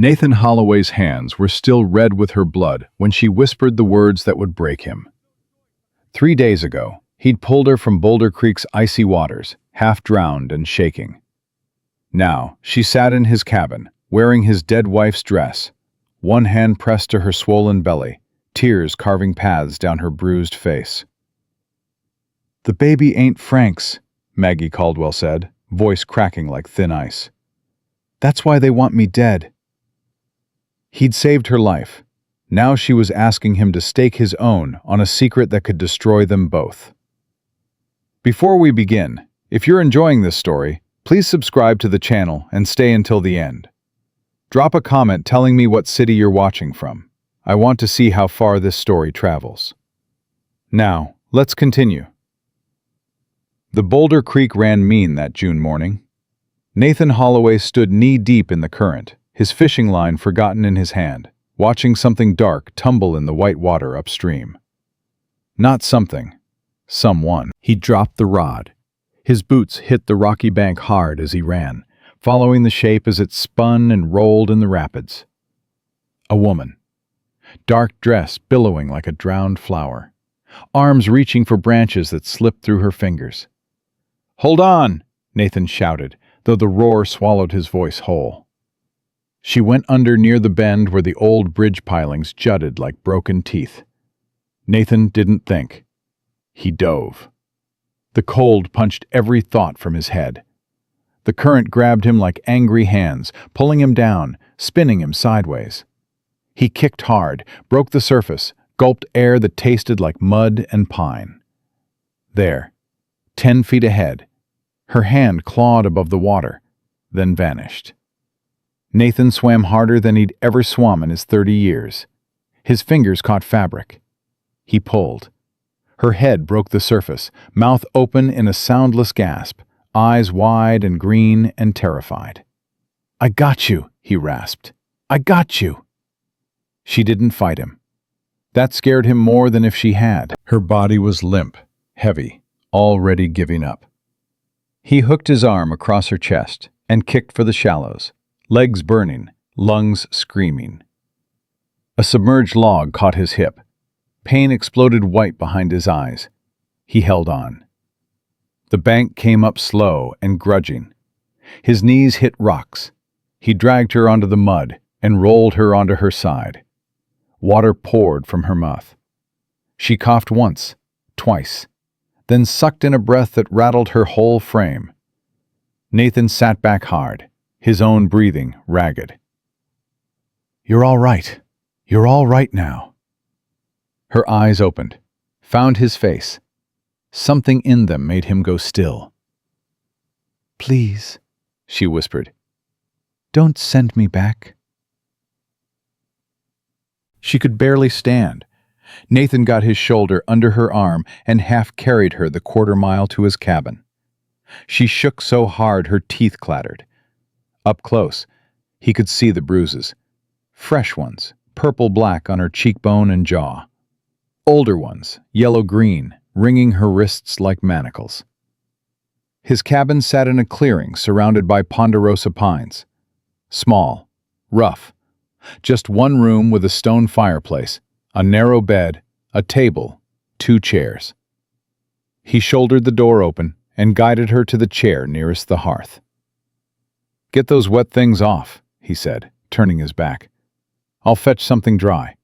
Nathan Holloway's hands were still red with her blood when she whispered the words that would break him. 3 days ago, he'd pulled her from Boulder Creek's icy waters, half drowned and shaking. Now, she sat in his cabin, wearing his dead wife's dress, one hand pressed to her swollen belly, tears carving paths down her bruised face. "The baby ain't Frank's," Maggie Caldwell said, voice cracking like thin ice. "That's why they want me dead." He'd saved her life. Now she was asking him to stake his own on a secret that could destroy them both. Before we begin, if you're enjoying this story, please subscribe to the channel and stay until the end. Drop a comment telling me what city you're watching from. I want to see how far this story travels. Now, let's continue. The Boulder Creek ran mean that June morning. Nathan Holloway stood knee-deep in the current, his fishing line forgotten in his hand, watching something dark tumble in the white water upstream. Not something, someone. He dropped the rod. His boots hit the rocky bank hard as he ran, following the shape as it spun and rolled in the rapids. A woman. Dark dress billowing like a drowned flower, arms reaching for branches that slipped through her fingers. "Hold on!" Nathan shouted, though the roar swallowed his voice whole. She went under near the bend where the old bridge pilings jutted like broken teeth. Nathan didn't think. He dove. The cold punched every thought from his head. The current grabbed him like angry hands, pulling him down, spinning him sideways. He kicked hard, broke the surface, gulped air that tasted like mud and pine. There, 10 feet ahead, her hand clawed above the water, then vanished. Nathan swam harder than he'd ever swum in his 30 years. His fingers caught fabric. He pulled. Her head broke the surface, mouth open in a soundless gasp, eyes wide and green and terrified. "I got you," he rasped. "I got you." She didn't fight him. That scared him more than if she had. Her body was limp, heavy, already giving up. He hooked his arm across her chest and kicked for the shallows, legs burning, lungs screaming. A submerged log caught his hip. Pain exploded white behind his eyes. He held on. The bank came up slow and grudging. His knees hit rocks. He dragged her onto the mud and rolled her onto her side. Water poured from her mouth. She coughed once, twice, then sucked in a breath that rattled her whole frame. Nathan sat back hard, his own breathing ragged. "You're all right. You're all right now." Her eyes opened, found his face. Something in them made him go still. "Please," she whispered, "don't send me back." She could barely stand. Nathan got his shoulder under her arm and half carried her the quarter-mile to his cabin. She shook so hard her teeth clattered. Up close, he could see the bruises. Fresh ones, purple-black on her cheekbone and jaw. Older ones, yellow-green, wringing her wrists like manacles. His cabin sat in a clearing surrounded by ponderosa pines. Small, rough. Just one room with a stone fireplace, a narrow bed, a table, 2 chairs. He shouldered the door open and guided her to the chair nearest the hearth. "Get those wet things off," he said, turning his back. "I'll fetch something dry."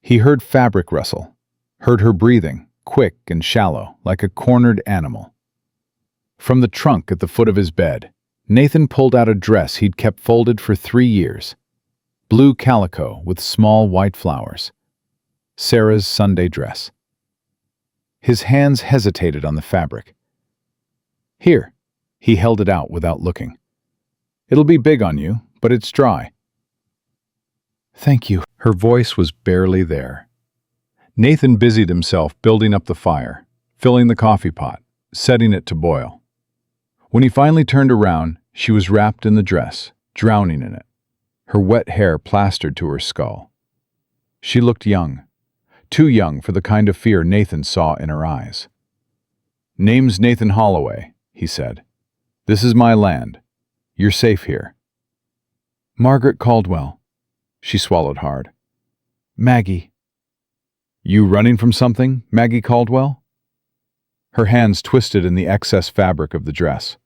He heard fabric rustle, heard her breathing, quick and shallow, like a cornered animal. From the trunk at the foot of his bed, Nathan pulled out a dress he'd kept folded for 3 years. Blue calico with small white flowers. Sarah's Sunday dress. His hands hesitated on the fabric. "Here." He held it out without looking. "It'll be big on you, but it's dry." "Thank you." Her voice was barely there. Nathan busied himself building up the fire, filling the coffee pot, setting it to boil. When he finally turned around, she was wrapped in the dress, drowning in it, her wet hair plastered to her skull. She looked young, too young for the kind of fear Nathan saw in her eyes. "Name's Nathan Holloway," he said. "This is my land. You're safe here." Margaret Caldwell. She swallowed hard. Maggie. You running from something, Maggie Caldwell? Her hands twisted in the excess fabric of the dress.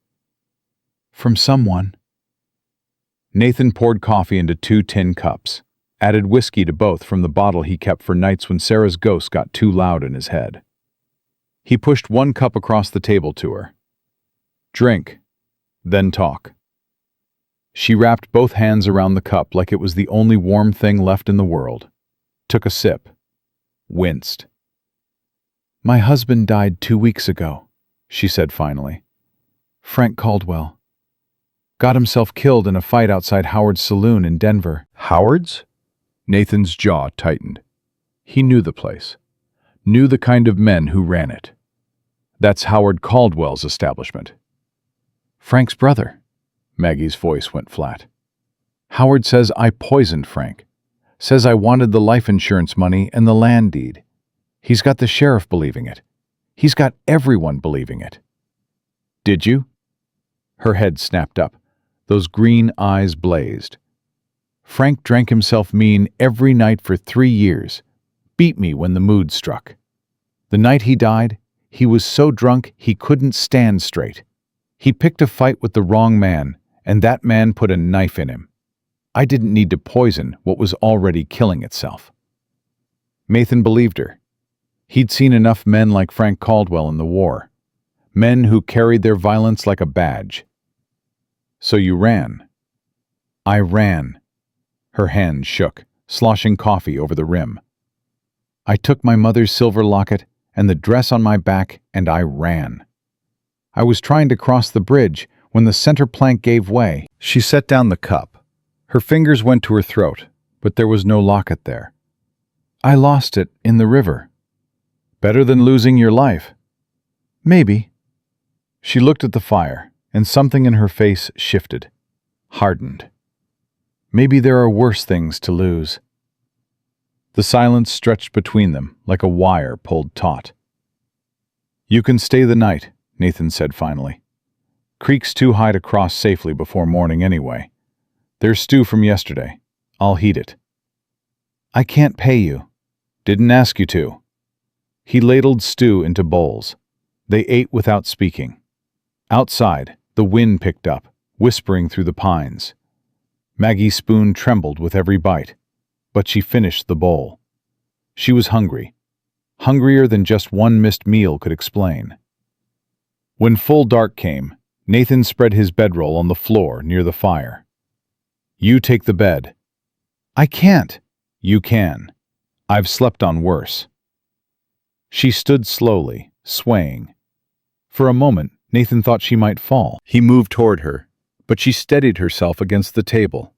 From someone. Nathan poured coffee into 2 tin cups, added whiskey to both from the bottle he kept for nights when Sarah's ghost got too loud in his head. He pushed 1 cup across the table to her. Drink, then talk. She wrapped both hands around the cup like it was the only warm thing left in the world. Took a sip. Winced. My husband died 2 weeks ago, she said finally. Frank Caldwell. Got himself killed in a fight outside Howard's saloon in Denver. Howard's? Nathan's jaw tightened. He knew the place. Knew the kind of men who ran it. That's Howard Caldwell's establishment. Frank's brother. Maggie's voice went flat. Howard says I poisoned Frank. Says I wanted the life insurance money and the land deed. He's got the sheriff believing it. He's got everyone believing it. Did you? Her head snapped up. Those green eyes blazed. Frank drank himself mean every night for 3 years. Beat me when the mood struck. The night he died, he was so drunk he couldn't stand straight. He picked a fight with the wrong man, and that man put a knife in him. I didn't need to poison what was already killing itself. Nathan believed her. He'd seen enough men like Frank Caldwell in the war. Men who carried their violence like a badge. So you ran. I ran. Her hand shook, sloshing coffee over the rim. I took my mother's silver locket and the dress on my back, and I ran. I was trying to cross the bridge when the center plank gave way. She set down the cup. Her fingers went to her throat, but there was no locket there. I lost it in the river. Better than losing your life. Maybe. She looked at the fire, and something in her face shifted, hardened. Maybe there are worse things to lose. The silence stretched between them like a wire pulled taut. You can stay the night, Nathan said finally. Creek's too high to cross safely before morning anyway. There's stew from yesterday. I'll heat it. I can't pay you. Didn't ask you to. He ladled stew into bowls. They ate without speaking. Outside, the wind picked up, whispering through the pines. Maggie's spoon trembled with every bite, but she finished the bowl. She was hungry. Hungrier than just one missed meal could explain. When full dark came, Nathan spread his bedroll on the floor near the fire. You take the bed. I can't. You can. I've slept on worse. She stood slowly, swaying. For a moment, Nathan thought she might fall. He moved toward her, but she steadied herself against the table.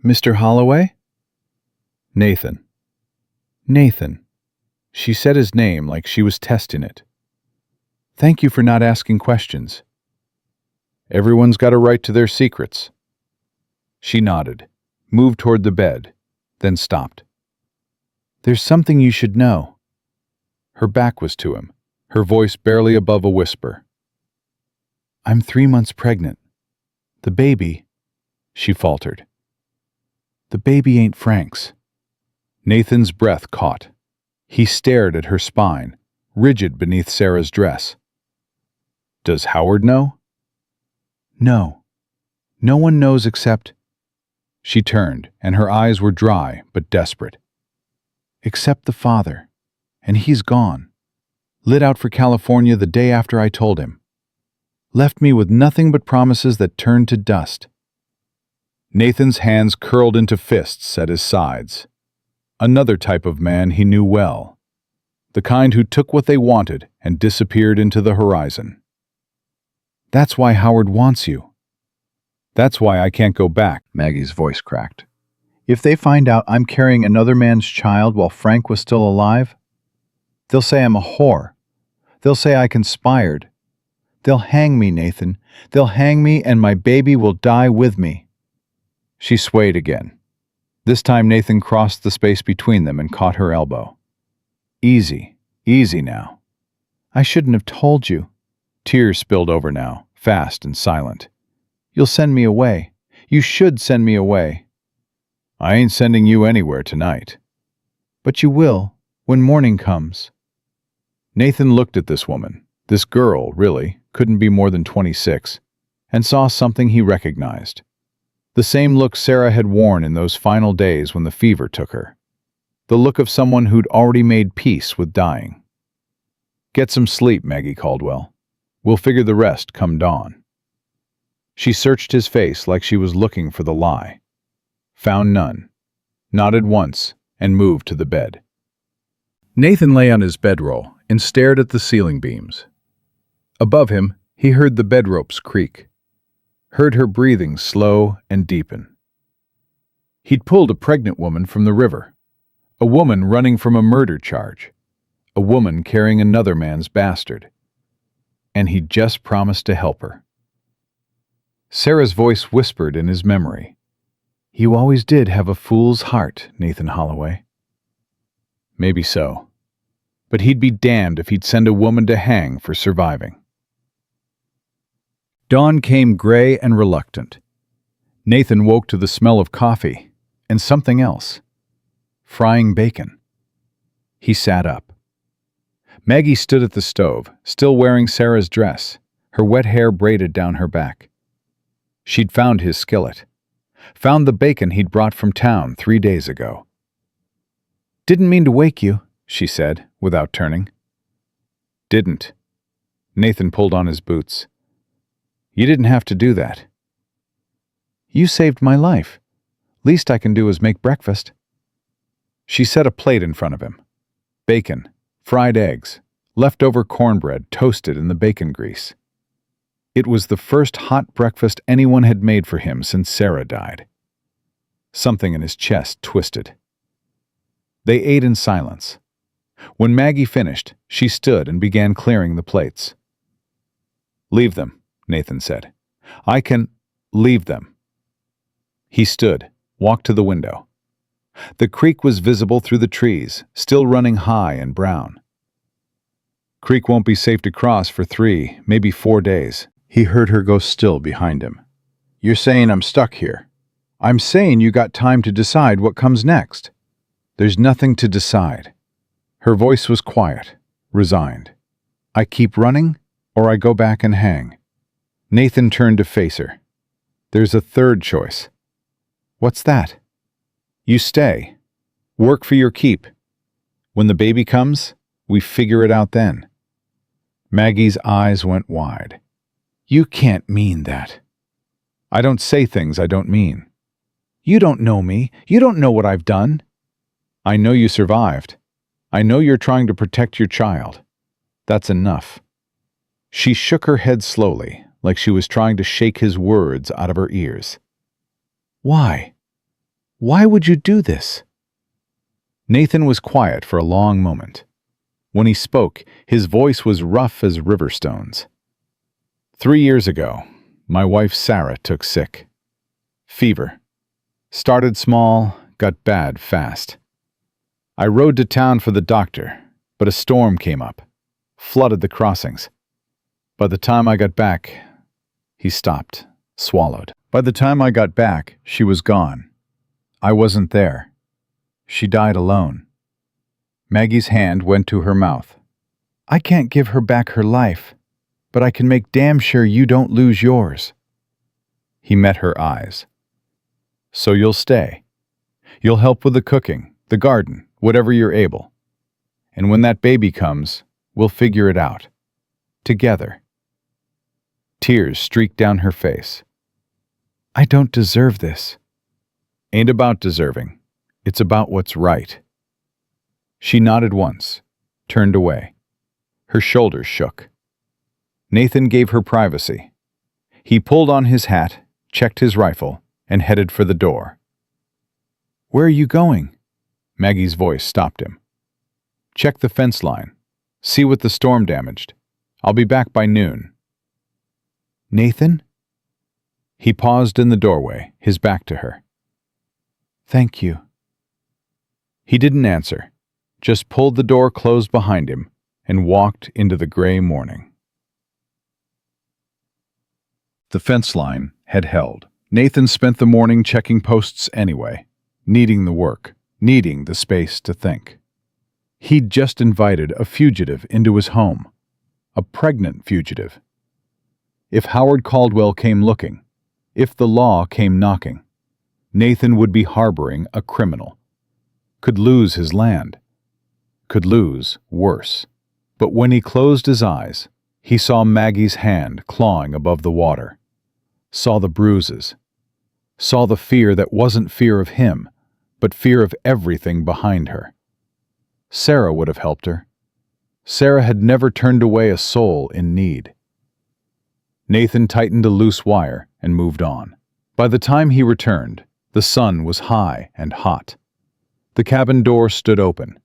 Mr. Holloway? Nathan. Nathan. She said his name like she was testing it. Thank you for not asking questions. Everyone's got a right to their secrets. She nodded, moved toward the bed, then stopped. There's something you should know. Her back was to him, her voice barely above a whisper. I'm 3 months pregnant. The baby, she faltered. The baby ain't Frank's. Nathan's breath caught. He stared at her spine, rigid beneath Sarah's dress. Does Howard know? No. No one knows except... She turned, and her eyes were dry but desperate. Except the father. And he's gone. Lit out for California the day after I told him. Left me with nothing but promises that turned to dust. Nathan's hands curled into fists at his sides. Another type of man he knew well. The kind who took what they wanted and disappeared into the horizon. That's why Howard wants you. That's why I can't go back, Maggie's voice cracked. If they find out I'm carrying another man's child while Frank was still alive, they'll say I'm a whore. They'll say I conspired. They'll hang me, Nathan. They'll hang me and my baby will die with me. She swayed again. This time Nathan crossed the space between them and caught her elbow. Easy, easy now. I shouldn't have told you. Tears spilled over now, fast and silent. You'll send me away. You should send me away. I ain't sending you anywhere tonight. But you will, when morning comes. Nathan looked at this woman, this girl, really, couldn't be more than 26, and saw something he recognized. The same look Sarah had worn in those final days when the fever took her. The look of someone who'd already made peace with dying. Get some sleep, Maggie Caldwell. We'll figure the rest come dawn. She searched his face like she was looking for the lie. Found none. Nodded once and moved to the bed. Nathan lay on his bedroll and stared at the ceiling beams. Above him, he heard the bed ropes creak. Heard her breathing slow and deepen. He'd pulled a pregnant woman from the river. A woman running from a murder charge. A woman carrying another man's bastard. And he'd just promised to help her. Sarah's voice whispered in his memory. You always did have a fool's heart, Nathan Holloway. Maybe so. But he'd be damned if he'd send a woman to hang for surviving. Dawn came gray and reluctant. Nathan woke to the smell of coffee and something else. Frying bacon. He sat up. Maggie stood at the stove, still wearing Sarah's dress, her wet hair braided down her back. She'd found his skillet. Found the bacon he'd brought from town 3 days ago. Didn't mean to wake you, she said, without turning. Didn't. Nathan pulled on his boots. You didn't have to do that. You saved my life. Least I can do is make breakfast. She set a plate in front of him. Bacon, fried eggs, leftover cornbread toasted in the bacon grease. It was the first hot breakfast anyone had made for him since Sarah died. Something in his chest twisted. They ate in silence. When Maggie finished, she stood and began clearing the plates. Leave them, Nathan said. I can leave them. He stood, walked to the window. The creek was visible through the trees, still running high and brown. Creek won't be safe to cross for 3, maybe 4 days. He heard her go still behind him. You're saying I'm stuck here. I'm saying you got time to decide what comes next. There's nothing to decide. Her voice was quiet, resigned. I keep running, or I go back and hang. Nathan turned to face her. There's a third choice. What's that? You stay. Work for your keep. When the baby comes, we figure it out then. Maggie's eyes went wide. You can't mean that. I don't say things I don't mean. You don't know me. You don't know what I've done. I know you survived. I know you're trying to protect your child. That's enough. She shook her head slowly, like she was trying to shake his words out of her ears. Why? Why would you do this? Nathan was quiet for a long moment. When he spoke, his voice was rough as river stones. 3 years ago, my wife Sarah took sick. Fever. Started small, got bad fast. I rode to town for the doctor, but a storm came up, flooded the crossings. By the time I got back, he stopped, swallowed. By the time I got back, she was gone. I wasn't there. She died alone. Maggie's hand went to her mouth. I can't give her back her life, but I can make damn sure you don't lose yours. He met her eyes. So you'll stay. You'll help with the cooking, the garden, whatever you're able. And when that baby comes, we'll figure it out. Together. Tears streaked down her face. I don't deserve this. Ain't about deserving. It's about what's right. She nodded once, turned away. Her shoulders shook. Nathan gave her privacy. He pulled on his hat, checked his rifle, and headed for the door. Where are you going? Maggie's voice stopped him. Check the fence line. See what the storm damaged. I'll be back by noon. Nathan? He paused in the doorway, his back to her. Thank you. He didn't answer, just pulled the door closed behind him and walked into the gray morning. The fence line had held. Nathan spent the morning checking posts anyway, needing the work, needing the space to think. He'd just invited a fugitive into his home, a pregnant fugitive. If Howard Caldwell came looking, if the law came knocking, Nathan would be harboring a criminal, could lose his land, could lose worse. But when he closed his eyes, he saw Maggie's hand clawing above the water, saw the bruises, saw the fear that wasn't fear of him, but fear of everything behind her. Sarah would have helped her. Sarah had never turned away a soul in need. Nathan tightened a loose wire and moved on. By the time he returned, the sun was high and hot. The cabin door stood open.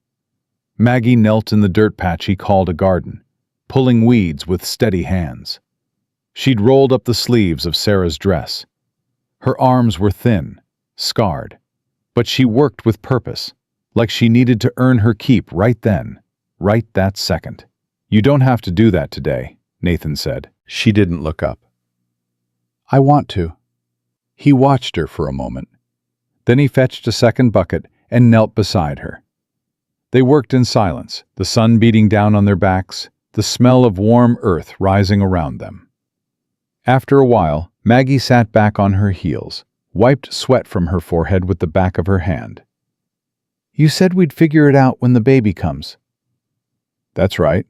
Maggie knelt in the dirt patch he called a garden, pulling weeds with steady hands. She'd rolled up the sleeves of Sarah's dress. Her arms were thin, scarred, but she worked with purpose, like she needed to earn her keep right then, right that second. "You don't have to do that today," Nathan said. She didn't look up. "I want to." He watched her for a moment. Then he fetched a second bucket and knelt beside her. They worked in silence, the sun beating down on their backs, the smell of warm earth rising around them. After a while, Maggie sat back on her heels, wiped sweat from her forehead with the back of her hand. "You said we'd figure it out when the baby comes." "That's right."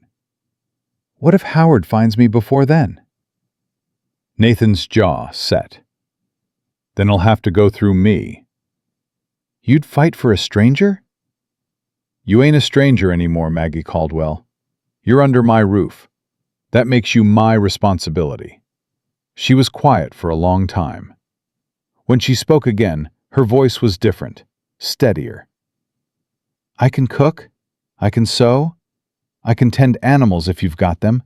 "What if Howard finds me before then?" Nathan's jaw set. "Then he'll have to go through me." "You'd fight for a stranger?" "You ain't a stranger anymore, Maggie Caldwell. You're under my roof. That makes you my responsibility." She was quiet for a long time. When she spoke again, her voice was different, steadier. "I can cook. I can sew. I can tend animals if you've got them.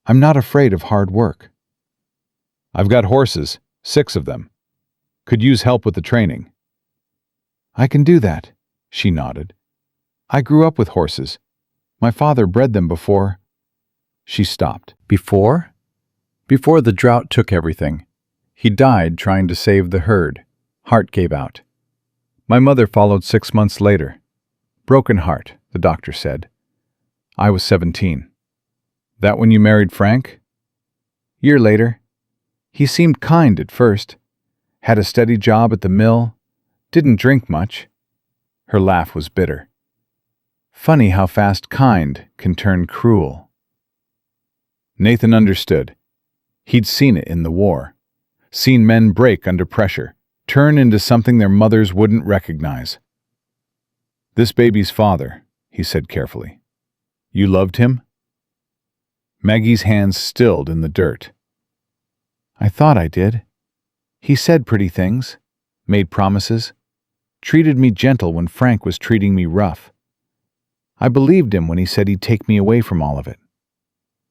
I'm not afraid of hard work." "I've got horses, 6 of them. Could use help with the training." "I can do that," she nodded. "I grew up with horses. My father bred them before." She stopped. "Before?" "Before the drought took everything. He died trying to save the herd. Heart gave out. My mother followed 6 months later. Broken heart, the doctor said. I was 17. "That when you married Frank?" "Year later. He seemed kind at first. Had a steady job at the mill. Didn't drink much." Her laugh was bitter. "Funny how fast kind can turn cruel." Nathan understood. He'd seen it in the war. Seen men break under pressure, turn into something their mothers wouldn't recognize. "This baby's father," he said carefully. "You loved him?" Maggie's hands stilled in the dirt. "I thought I did. He said pretty things, made promises, treated me gentle when Frank was treating me rough. I believed him when he said he'd take me away from all of it."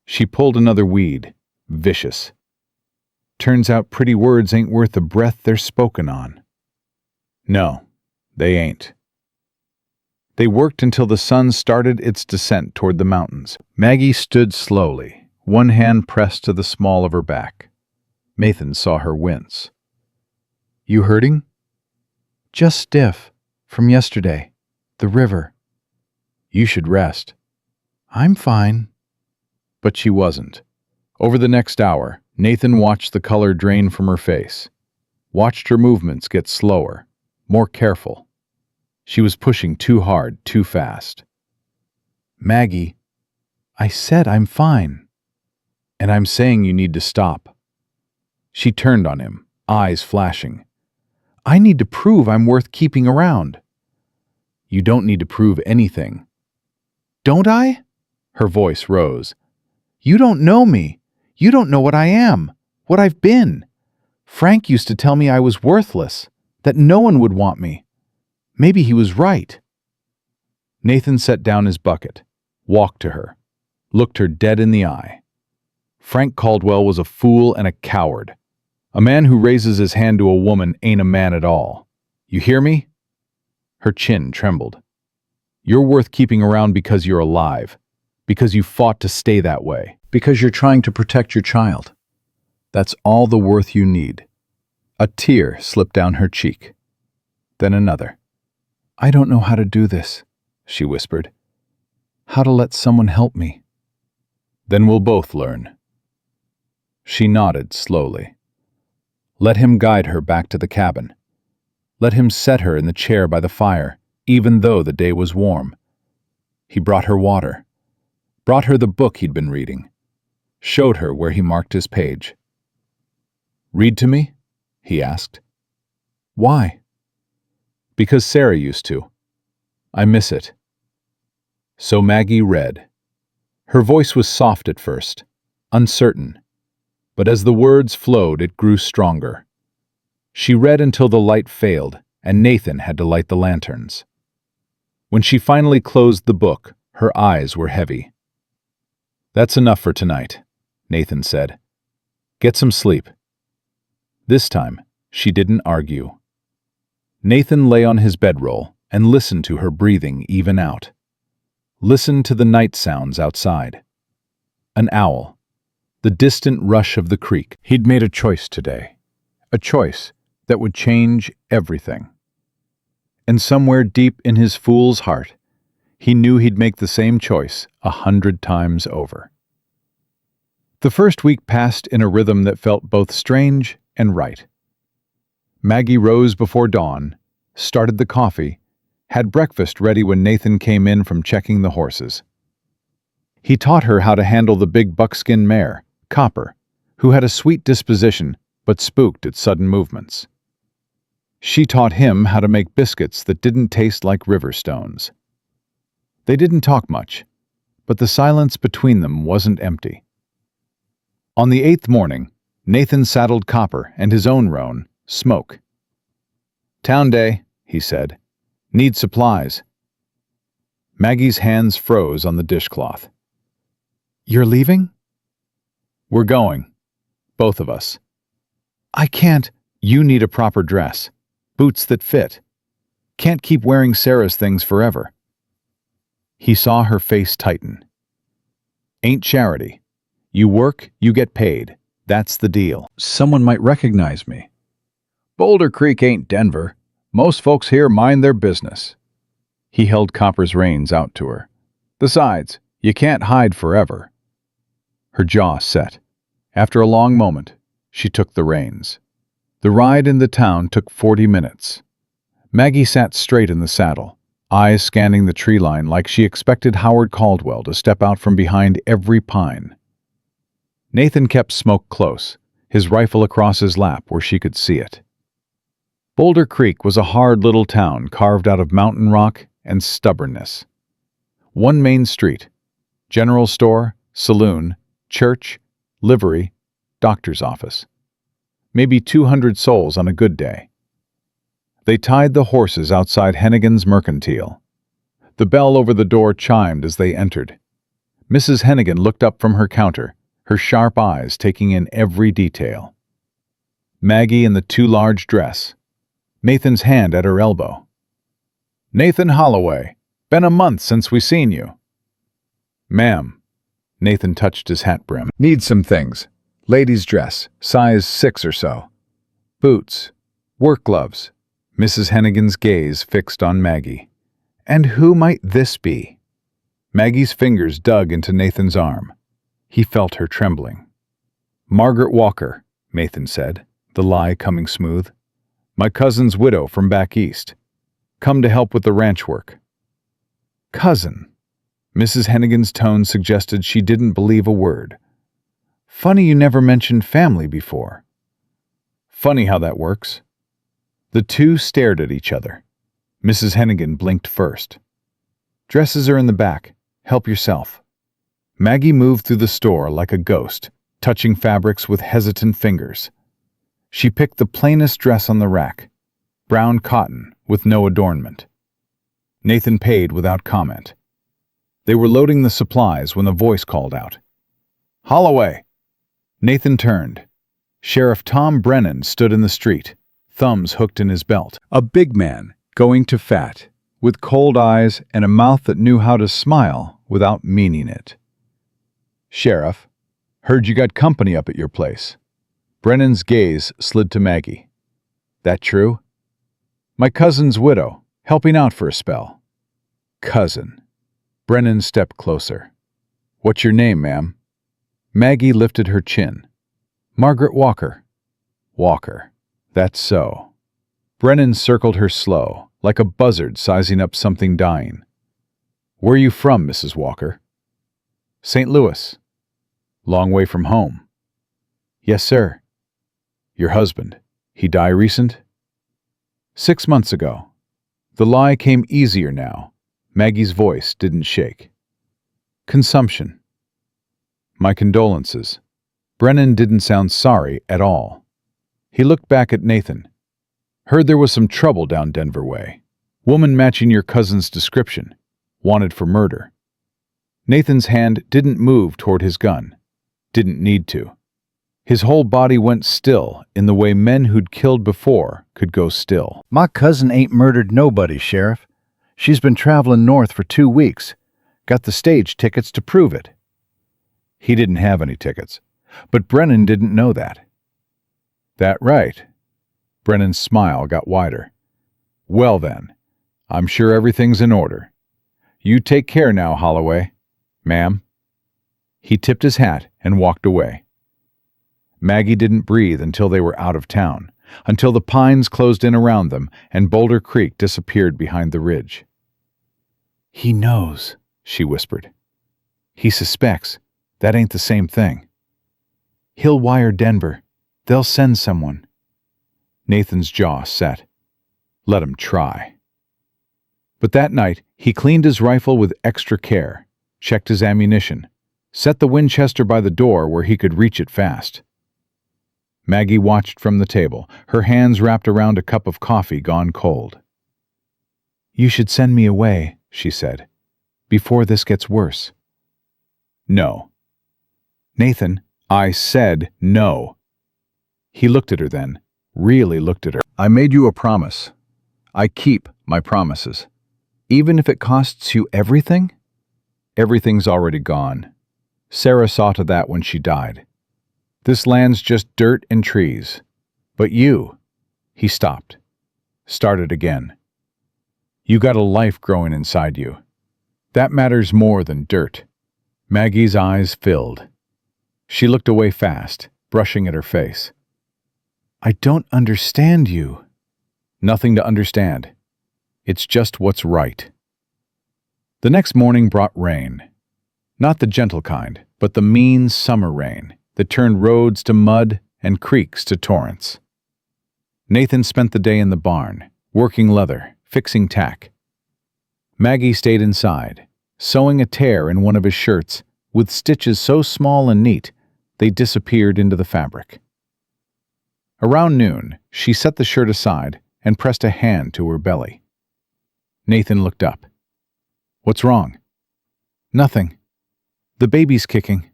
She pulled another weed, vicious. "Turns out pretty words ain't worth the breath they're spoken on." "No, they ain't." They worked until the sun started its descent toward the mountains. Maggie stood slowly, one hand pressed to the small of her back. Nathan saw her wince. "You hurting?" "Just stiff. From yesterday. The river." "You should rest." "I'm fine." But she wasn't. Over the next hour, Nathan watched the color drain from her face, watched her movements get slower, more careful. She was pushing too hard, too fast. "Maggie, I said I'm fine. And I'm saying you need to stop." She turned on him, eyes flashing. "I need to prove I'm worth keeping around." "You don't need to prove anything." "Don't I?" Her voice rose. "You don't know me. You don't know what I am, what I've been. Frank used to tell me I was worthless, that no one would want me. Maybe he was right." Nathan set down his bucket, walked to her, looked her dead in the eye. Frank Caldwell was a fool and a coward. A man who raises his hand to a woman ain't a man at all. You hear me? Her chin trembled. You're worth keeping around because you're alive, because you fought to stay that way, because you're trying to protect your child. That's all the worth you need. A tear slipped down her cheek. Then another. "I don't know how to do this," she whispered. "How to let someone help me." "Then we'll both learn." She nodded slowly. Let him guide her back to the cabin. Let him set her in the chair by the fire, even though the day was warm. He brought her water, brought her the book he'd been reading, showed her where he marked his page. "Read to me?" he asked. "Why?" "Because Sarah used to. I miss it." So Maggie read. Her voice was soft at first, uncertain, but as the words flowed, it grew stronger. She read until the light failed, and Nathan had to light the lanterns. When she finally closed the book, her eyes were heavy. "That's enough for tonight," Nathan said. "Get some sleep." This time, she didn't argue. Nathan lay on his bedroll and listened to her breathing even out. Listened to the night sounds outside. An owl. The distant rush of the creek. He'd made a choice today. A choice that would change everything. And somewhere deep in his fool's heart, he knew he'd make the same choice 100 times over. The first week passed in a rhythm that felt both strange and right. Maggie rose before dawn, started the coffee, had breakfast ready when Nathan came in from checking the horses. He taught her how to handle the big buckskin mare, Copper, who had a sweet disposition but spooked at sudden movements. She taught him how to make biscuits that didn't taste like river stones. They didn't talk much, but the silence between them wasn't empty. On the 8th morning, Nathan saddled Copper and his own roan, Smoke. "Town day," he said. "Need supplies." Maggie's hands froze on the dishcloth. "You're leaving?" "We're going. Both of us." "I can't." "You need a proper dress. Boots that fit. Can't keep wearing Sarah's things forever." He saw her face tighten. "Ain't charity. You work, you get paid. That's the deal. Someone might recognize me. Boulder Creek ain't Denver. Most folks here mind their business." He held Copper's reins out to her. "Besides, you can't hide forever." Her jaw set. After a long moment, she took the reins. The ride in the town took 40 minutes. Maggie sat straight in the saddle, eyes scanning the tree line like she expected Howard Caldwell to step out from behind every pine. Nathan kept Smoke close, his rifle across his lap where she could see it. Boulder Creek was a hard little town carved out of mountain rock and stubbornness. One main street, general store, saloon, church, livery, doctor's office. Maybe 200 souls on a good day. They tied the horses outside Hennigan's Mercantile. The bell over the door chimed as they entered. Mrs. Hennigan looked up from her counter, her sharp eyes taking in every detail. Maggie in the too large dress. Nathan's hand at her elbow. "Nathan Holloway, been a month since we seen you." "Ma'am." Nathan touched his hat brim. "Need some things. Ladies' dress, size 6 or so. Boots. Work gloves." Mrs. Hennigan's gaze fixed on Maggie. "And who might this be?" Maggie's fingers dug into Nathan's arm. He felt her trembling. "Margaret Walker," Nathan said, the lie coming smooth. "My cousin's widow from back east. Come to help with the ranch work." "Cousin?" Mrs. Hennigan's tone suggested she didn't believe a word. "Funny you never mentioned family before." "Funny how that works." The two stared at each other. Mrs. Hennigan blinked first. "Dresses are in the back. Help yourself." Maggie moved through the store like a ghost, touching fabrics with hesitant fingers. She picked the plainest dress on the rack, brown cotton with no adornment. Nathan paid without comment. They were loading the supplies when a voice called out, "Holloway!" Nathan turned. Sheriff Tom Brennan stood in the street, thumbs hooked in his belt. A big man, going to fat, with cold eyes and a mouth that knew how to smile without meaning it. "Sheriff, heard you got company up at your place." Brennan's gaze slid to Maggie. That true? My cousin's widow, helping out for a spell. Cousin. Brennan stepped closer. What's your name, ma'am? Maggie lifted her chin. Margaret Walker. Walker. That's so. Brennan circled her slow, like a buzzard sizing up something dying. Where are you from, Mrs. Walker? St. Louis. Long way from home. Yes, sir. Your husband, he die recent? 6 months ago. The lie came easier now. Maggie's voice didn't shake. Consumption. My condolences. Brennan didn't sound sorry at all. He looked back at Nathan. Heard there was some trouble down Denver way. Woman matching your cousin's description. Wanted for murder. Nathan's hand didn't move toward his gun. Didn't need to. His whole body went still in the way men who'd killed before could go still. My cousin ain't murdered nobody, Sheriff. She's been traveling north for 2 weeks. Got the stage tickets to prove it. He didn't have any tickets, but Brennan didn't know that. That right. Brennan's smile got wider. Well then, I'm sure everything's in order. You take care now, Holloway. Ma'am. He tipped his hat and walked away. Maggie didn't breathe until they were out of town, until the pines closed in around them and Boulder Creek disappeared behind the ridge. He knows, she whispered. He suspects. That ain't the same thing. He'll wire Denver. They'll send someone. Nathan's jaw set. Let him try. But that night, he cleaned his rifle with extra care, checked his ammunition, set the Winchester by the door where he could reach it fast. Maggie watched from the table, her hands wrapped around a cup of coffee gone cold. You should send me away, she said, before this gets worse. No. Nathan, I said no. He looked at her then, really looked at her. I made you a promise. I keep my promises. Even if it costs you everything? Everything's already gone. Sarah saw to that when she died. This land's just dirt and trees. But you, he stopped, started again. You got a life growing inside you. That matters more than dirt. Maggie's eyes filled. She looked away fast, brushing at her face. I don't understand you. Nothing to understand. It's just what's right. The next morning brought rain. Not the gentle kind, but the mean summer rain that turned roads to mud and creeks to torrents. Nathan spent the day in the barn, working leather, fixing tack. Maggie stayed inside, sewing a tear in one of his shirts with stitches so small and neat they disappeared into the fabric. Around noon, she set the shirt aside and pressed a hand to her belly. Nathan looked up. What's wrong? Nothing. The baby's kicking.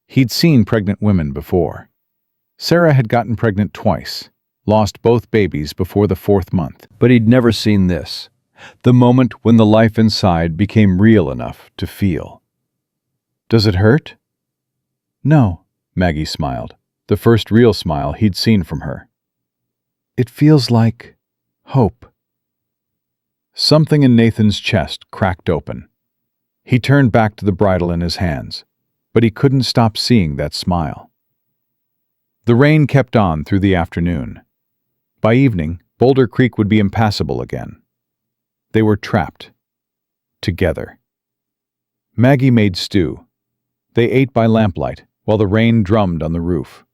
He'd seen pregnant women before. Sarah had gotten pregnant twice, lost both babies before the 4th month. But he'd never seen this, the moment when the life inside became real enough to feel. Does it hurt? No, Maggie smiled, the first real smile he'd seen from her. It feels like hope. Something in Nathan's chest cracked open. He turned back to the bridle in his hands, but he couldn't stop seeing that smile. The rain kept on through the afternoon. By evening, Boulder Creek would be impassable again. They were trapped. Together. Maggie made stew. They ate by lamplight, while the rain drummed on the roof.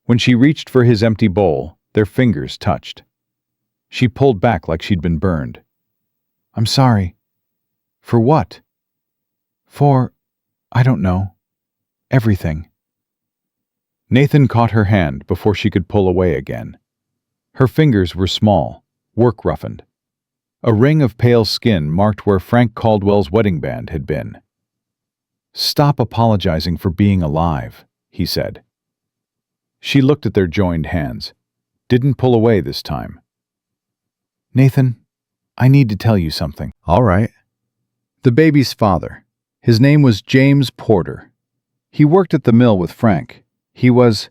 When she reached for his empty bowl, their fingers touched. She pulled back like she'd been burned. I'm sorry. For what? For, I don't know, everything. Nathan caught her hand before she could pull away again. Her fingers were small, work-roughened. A ring of pale skin marked where Frank Caldwell's wedding band had been. Stop apologizing for being alive, he said. She looked at their joined hands, didn't pull away this time. Nathan, I need to tell you something. All right. The baby's father. His name was James Porter. He worked at the mill with Frank. He was...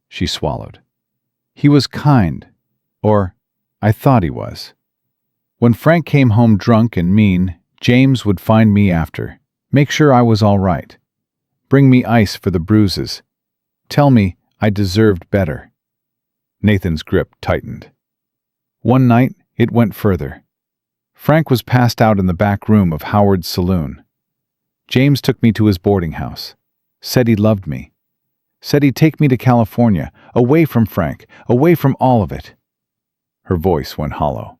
She swallowed. He was kind, or I thought he was. When Frank came home drunk and mean, James would find me after, make sure I was all right, bring me ice for the bruises, tell me I deserved better. Nathan's grip tightened. One night, it went further. Frank was passed out in the back room of Howard's saloon. James took me to his boarding house, said he loved me, said he'd take me to California, away from Frank, away from all of it. Her voice went hollow.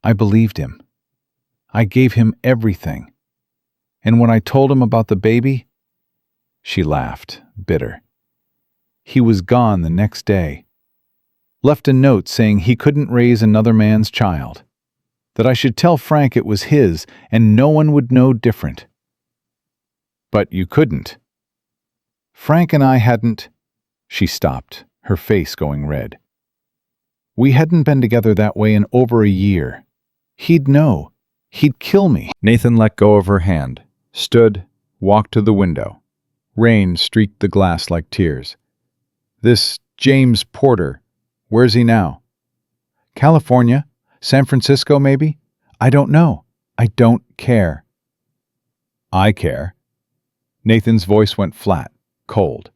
I believed him. I gave him everything. And when I told him about the baby, she laughed, bitter. He was gone the next day. Left a note saying he couldn't raise another man's child, that I should tell Frank it was his and no one would know different. But you couldn't. Frank and I hadn't. She stopped, her face going red. We hadn't been together that way in over a year. He'd know. He'd kill me. Nathan let go of her hand, stood, walked to the window. Rain streaked the glass like tears. This James Porter, where's he now? California? San Francisco, maybe? I don't know. I don't care. I care. Nathan's voice went flat, cold.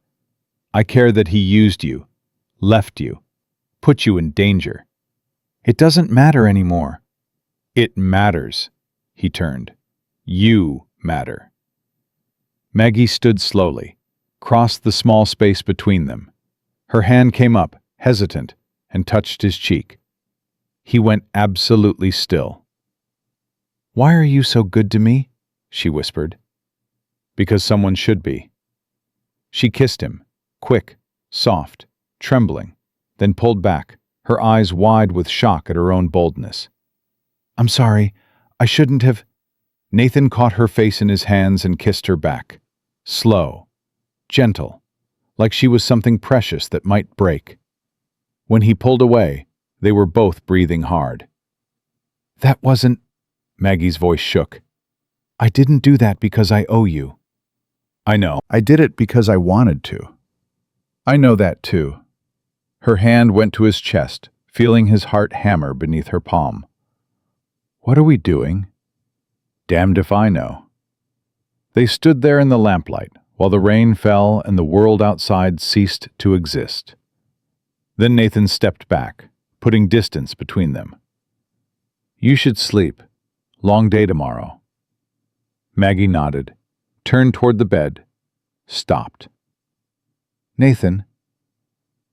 I care that he used you, left you, put you in danger. It doesn't matter anymore. It matters. He turned. You matter. Maggie stood slowly, crossed the small space between them. Her hand came up, hesitant, and touched his cheek. He went absolutely still. Why are you so good to me? She whispered. Because someone should be. She kissed him, quick, soft, trembling, then pulled back, her eyes wide with shock at her own boldness. I'm sorry, I shouldn't have. Nathan caught her face in his hands and kissed her back. Slow, gentle, like she was something precious that might break. When he pulled away, they were both breathing hard. That wasn't... Maggie's voice shook. I didn't do that because I owe you. I know. I did it because I wanted to. I know that too. Her hand went to his chest, feeling his heart hammer beneath her palm. What are we doing? Damned if I know. They stood there in the lamplight, while the rain fell and the world outside ceased to exist. Then Nathan stepped back, putting distance between them. You should sleep. Long day tomorrow. Maggie nodded, turned toward the bed, stopped. Nathan,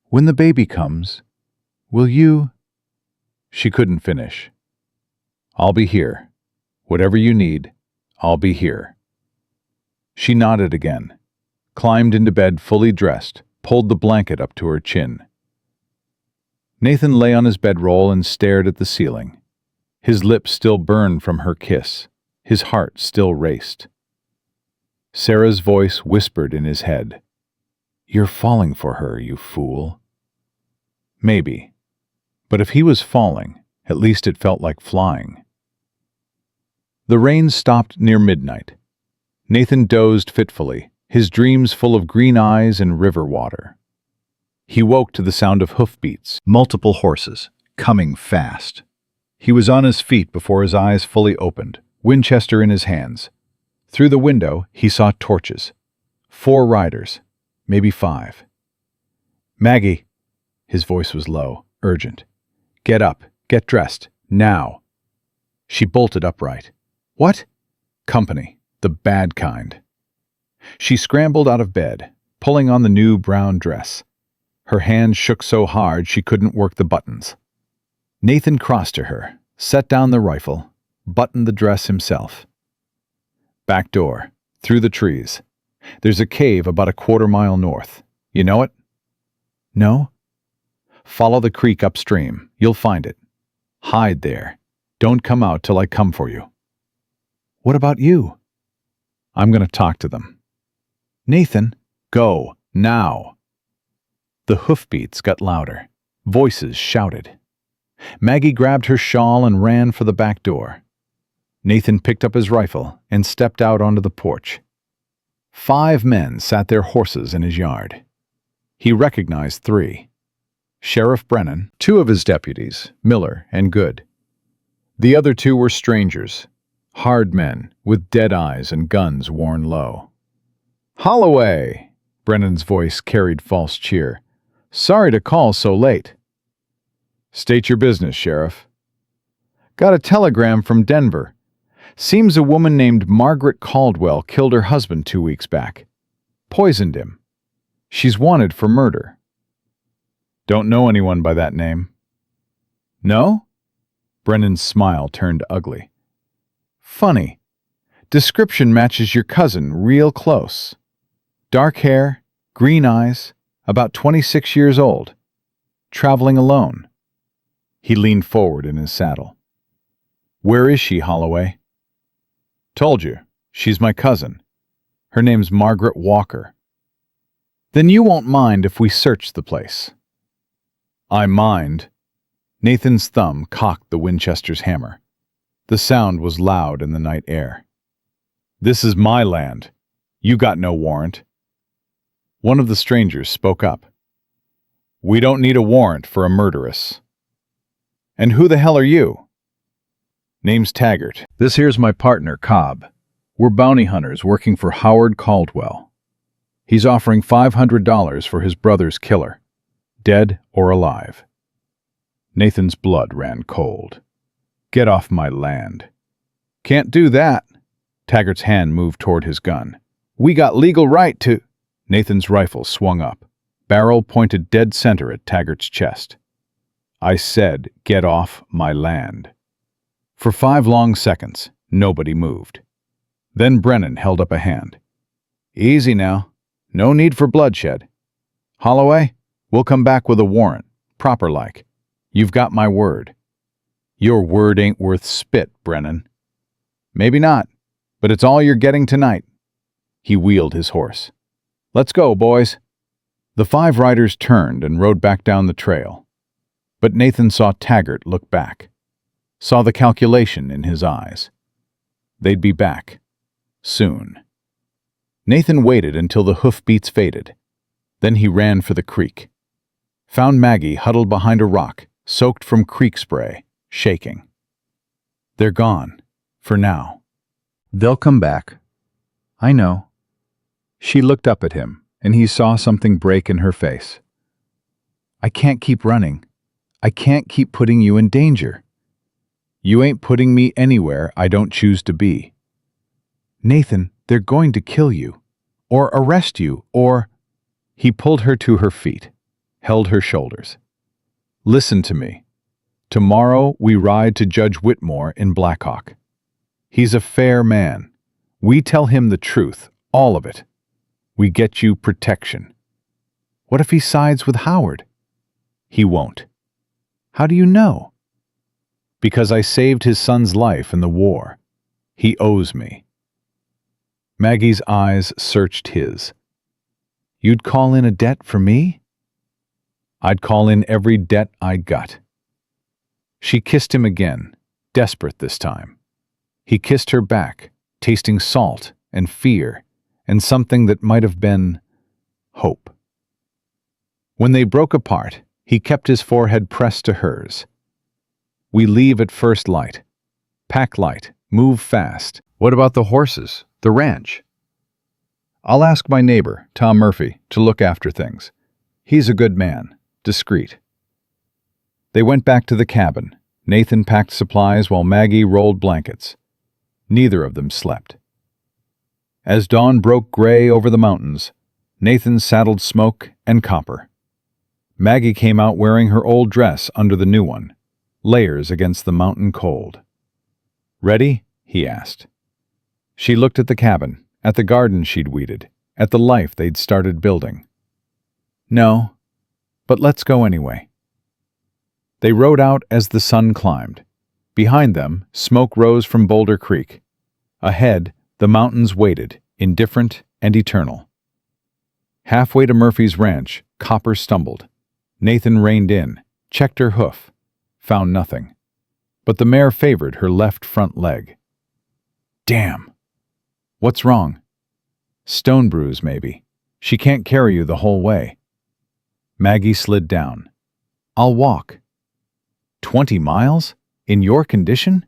when the baby comes, will you... She couldn't finish. I'll be here. Whatever you need, I'll be here. She nodded again, climbed into bed fully dressed, pulled the blanket up to her chin. Nathan lay on his bedroll and stared at the ceiling. His lips still burned from her kiss. His heart still raced. Sarah's voice whispered in his head. You're falling for her, you fool. Maybe. But if he was falling, at least it felt like flying. The rain stopped near midnight. Nathan dozed fitfully, his dreams full of green eyes and river water. He woke to the sound of hoofbeats, multiple horses, coming fast. He was on his feet before his eyes fully opened, Winchester in his hands. Through the window, he saw torches. 4 riders, maybe 5. Maggie, his voice was low, urgent. Get up, get dressed, now. She bolted upright. What? Company, the bad kind. She scrambled out of bed, pulling on the new brown dress. Her hand shook so hard she couldn't work the buttons. Nathan crossed to her, set down the rifle, buttoned the dress himself. Back door, through the trees. There's a cave about a 1/4 mile north. You know it? No? Follow the creek upstream. You'll find it. Hide there. Don't come out till I come for you. What about you? I'm going to talk to them. Nathan, go, now. The hoofbeats got louder. Voices shouted. Maggie grabbed her shawl and ran for the back door. Nathan picked up his rifle and stepped out onto the porch. 5 men sat their horses in his yard. He recognized 3. Sheriff Brennan, two of his deputies, Miller and Good. The other two were strangers, hard men with dead eyes and guns worn low. "Holloway!" Brennan's voice carried false cheer. "Sorry to call so late." "State your business, Sheriff." "Got a telegram from Denver. Seems a woman named Margaret Caldwell killed her husband 2 weeks back. Poisoned him. She's wanted for murder." "Don't know anyone by that name." "No?" Brennan's smile turned ugly. "Funny. Description matches your cousin real close. Dark hair, green eyes, about 26 years old. Traveling alone." He leaned forward in his saddle. "Where is she, Holloway?" "Told you. She's my cousin. Her name's Margaret Walker." "Then you won't mind if we search the place." "I mind." Nathan's thumb cocked the Winchester's hammer. The sound was loud in the night air. "This is my land. You got no warrant." One of the strangers spoke up. "We don't need a warrant for a murderess." "And who the hell are you?" "Name's Taggart." "This here's my partner, Cobb. We're bounty hunters working for Howard Caldwell. He's offering $500 for his brother's killer, dead or alive." Nathan's blood ran cold. "Get off my land." "Can't do that." Taggart's hand moved toward his gun. "We got legal right to—" Nathan's rifle swung up, barrel pointed dead center at Taggart's chest. "I said, get off my land." For 5 long seconds, nobody moved. Then Brennan held up a hand. "Easy now. No need for bloodshed. Holloway, we'll come back with a warrant, proper like. You've got my word." "Your word ain't worth spit, Brennan." "Maybe not, but it's all you're getting tonight." He wheeled his horse. "Let's go, boys." The 5 riders turned and rode back down the trail. But Nathan saw Taggart look back, saw the calculation in his eyes. They'd be back. Soon. Nathan waited until the hoofbeats faded. Then he ran for the creek. Found Maggie huddled behind a rock, soaked from creek spray, shaking. "They're gone. For now." "They'll come back. I know." She looked up at him, and he saw something break in her face. "I can't keep running. I can't keep putting you in danger." "You ain't putting me anywhere I don't choose to be." "Nathan, they're going to kill you. Or arrest you, or—" He pulled her to her feet, held her shoulders. "Listen to me. Tomorrow we ride to Judge Whitmore in Blackhawk. He's a fair man. We tell him the truth, all of it. We get you protection." "What if he sides with Howard?" "He won't." "How do you know?" "Because I saved his son's life in the war. He owes me." Maggie's eyes searched his. "You'd call in a debt for me?" "I'd call in every debt I got." She kissed him again, desperate this time. He kissed her back, tasting salt and fear and something that might have been hope. When they broke apart, he kept his forehead pressed to hers. "We leave at first light. Pack light, move fast." "What about the horses, the ranch?" "I'll ask my neighbor, Tom Murphy, to look after things. He's a good man, discreet." They went back to the cabin. Nathan packed supplies while Maggie rolled blankets. Neither of them slept. As dawn broke gray over the mountains, Nathan saddled Smoke and Copper. Maggie came out wearing her old dress under the new one, layers against the mountain cold. "Ready?" he asked. She looked at the cabin, at the garden she'd weeded, at the life they'd started building. "No, but let's go anyway." They rode out as the sun climbed. Behind them, smoke rose from Boulder Creek. Ahead, the mountains waited, indifferent and eternal. Halfway to Murphy's ranch, Copper stumbled. Nathan reined in, checked her hoof, found nothing. But the mare favored her left front leg. "Damn! What's wrong?" "Stone bruise, maybe. She can't carry you the whole way." Maggie slid down. I'll walk. 20 miles? In your condition?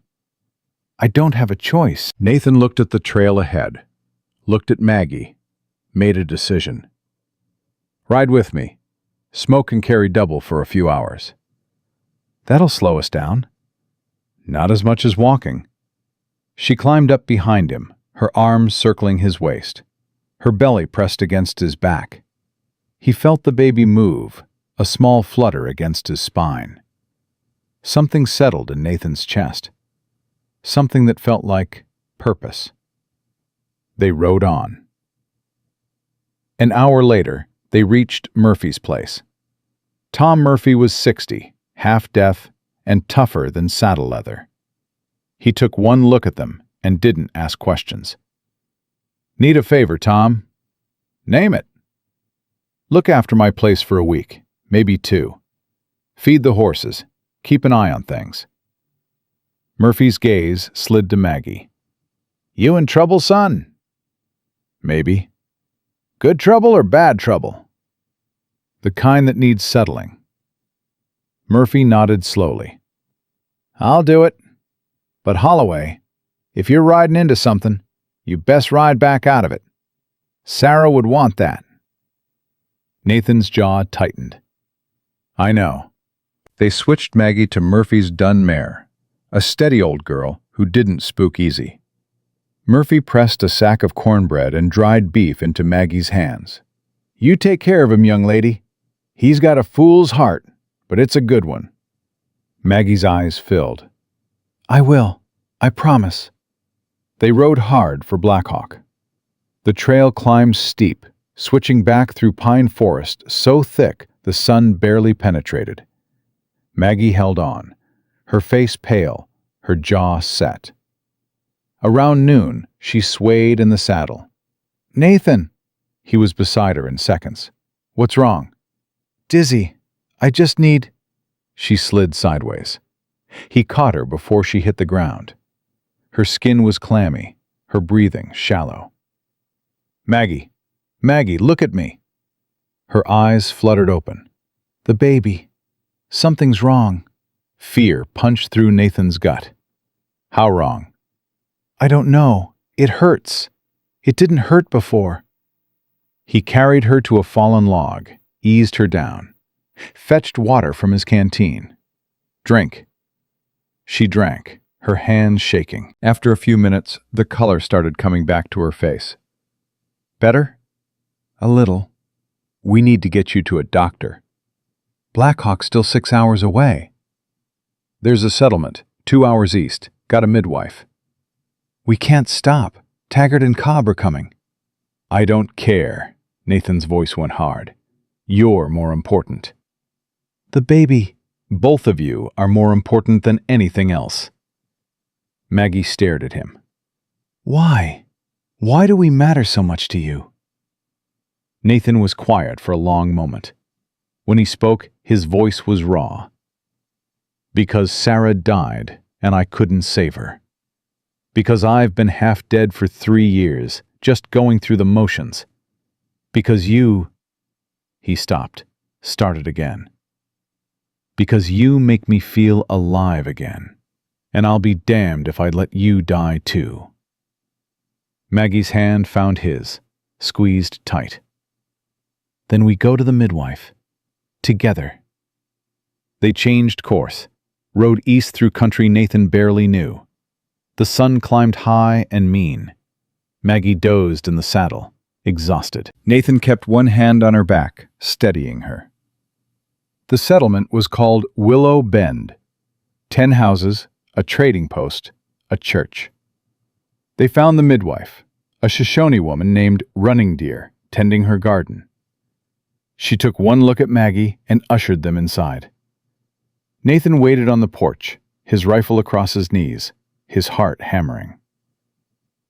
I don't have a choice. Nathan looked at the trail ahead, looked at Maggie, made a decision. Ride with me. Smoke and carry double for a few hours. That'll slow us down. Not as much as walking. She climbed up behind him, her arms circling his waist, her belly pressed against his back. He felt the baby move, a small flutter against his spine. Something settled in Nathan's chest. Something that felt like purpose. They rode on. An hour later, they reached Murphy's place. Tom Murphy was 60, half deaf, and tougher than saddle leather. He took one look at them and didn't ask questions. Need a favor, Tom? Name it. Look after my place for a week, maybe 2. Feed the horses. Keep an eye on things. Murphy's gaze slid to Maggie. You in trouble, son? Maybe. Good trouble or bad trouble? The kind that needs settling. Murphy nodded slowly. I'll do it. But Holloway, if you're riding into something, you best ride back out of it. Sarah would want that. Nathan's jaw tightened. I know. They switched Maggie to Murphy's dun mare, a steady old girl who didn't spook easy. Murphy pressed a sack of cornbread and dried beef into Maggie's hands. You take care of him, young lady. He's got a fool's heart, but it's a good one. Maggie's eyes filled. I will. I promise. They rode hard for Blackhawk. The trail climbed steep, switching back through pine forest so thick the sun barely penetrated. Maggie held on, her face pale, her jaw set. Around noon, she swayed in the saddle. Nathan! He was beside her in seconds. What's wrong? Dizzy. I just need... She slid sideways. He caught her before she hit the ground. Her skin was clammy, her breathing shallow. Maggie! Maggie, look at me! Her eyes fluttered open. The baby. Something's wrong. Fear punched through Nathan's gut. How wrong? I don't know. It hurts. It didn't hurt before. He carried her to a fallen log, eased her down, fetched water from his canteen. Drink. She drank, her hands shaking. After a few minutes, the color started coming back to her face. Better? A little. We need to get you to a doctor. Blackhawk's still 6 hours away. There's a settlement, 2 hours east. Got a midwife. We can't stop. Taggart and Cobb are coming. I don't care. Nathan's voice went hard. You're more important. The baby. Both of you are more important than anything else. Maggie stared at him. Why? Why do we matter so much to you? Nathan was quiet for a long moment. When he spoke, his voice was raw. Because Sarah died, and I couldn't save her. Because I've been half dead for 3 years, just going through the motions. Because you... He stopped, started again. Because you make me feel alive again, and I'll be damned if I let you die too. Maggie's hand found his, squeezed tight. Then we go to the midwife. Together. They changed course, rode east through country Nathan barely knew. The sun climbed high and mean. Maggie dozed in the saddle, exhausted. Nathan kept one hand on her back, steadying her. The settlement was called Willow Bend. 10 houses, a trading post, a church. They found the midwife, a Shoshone woman named Running Deer, tending her garden. She took one look at Maggie and ushered them inside. Nathan waited on the porch, his rifle across his knees, his heart hammering.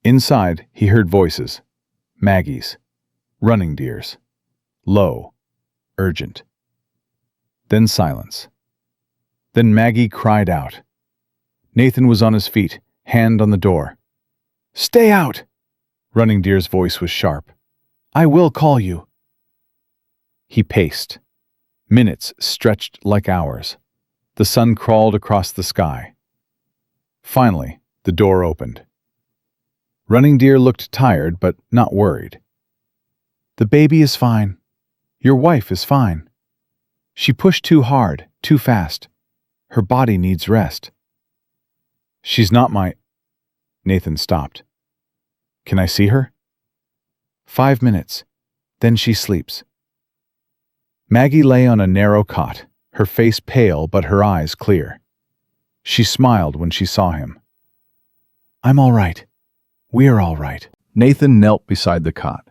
Inside, he heard voices. Maggie's. Running Deer's. Low. Urgent. Then silence. Then Maggie cried out. Nathan was on his feet, hand on the door. Stay out! Running Deer's voice was sharp. I will call you. He paced. Minutes stretched like hours. The sun crawled across the sky. Finally, the door opened. Running Deer looked tired but not worried. "The baby is fine. Your wife is fine. She pushed too hard, too fast. Her body needs rest." "She's not my—" Nathan stopped. "Can I see her?" "5 minutes. Then she sleeps." Maggie lay on a narrow cot, her face pale but her eyes clear. She smiled when she saw him. "I'm all right. We're all right." Nathan knelt beside the cot.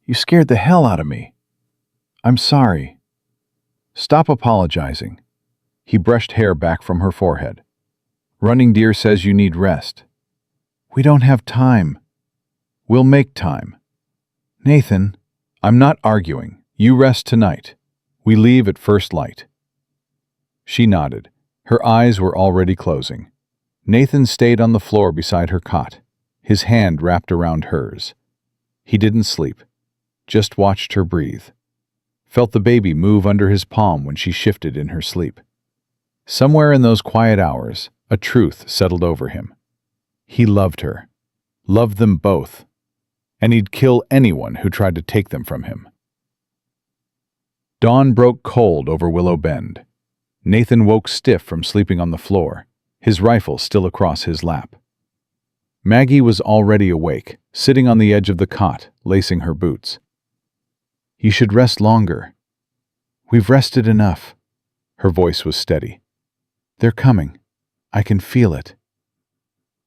"You scared the hell out of me. I'm sorry." "Stop apologizing." He brushed hair back from her forehead. "Running Deer says you need rest." "We don't have time." "We'll make time." "Nathan." "I'm not arguing. You rest tonight. We leave at first light." She nodded. Her eyes were already closing. Nathan stayed on the floor beside her cot, his hand wrapped around hers. He didn't sleep, just watched her breathe. Felt the baby move under his palm when she shifted in her sleep. Somewhere in those quiet hours, a truth settled over him. He loved her, loved them both, and he'd kill anyone who tried to take them from him. Dawn broke cold over Willow Bend. Nathan woke stiff from sleeping on the floor, his rifle still across his lap. Maggie was already awake, sitting on the edge of the cot, lacing her boots. "You should rest longer." "We've rested enough." Her voice was steady. "They're coming. I can feel it."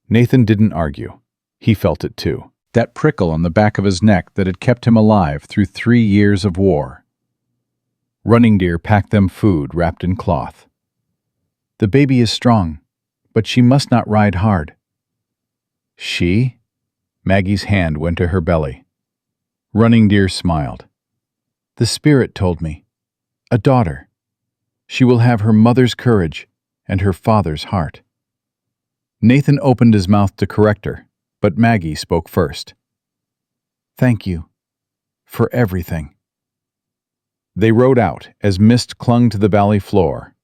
Nathan didn't argue. He felt it too. That prickle on the back of his neck that had kept him alive through 3 years of war. Running Deer packed them food wrapped in cloth. "The baby is strong, but she must not ride hard." "She?" Maggie's hand went to her belly. Running Deer smiled. "The spirit told me. A daughter. She will have her mother's courage and her father's heart." Nathan opened his mouth to correct her, but Maggie spoke first. "Thank you. For everything." They rode out as mist clung to the valley floor.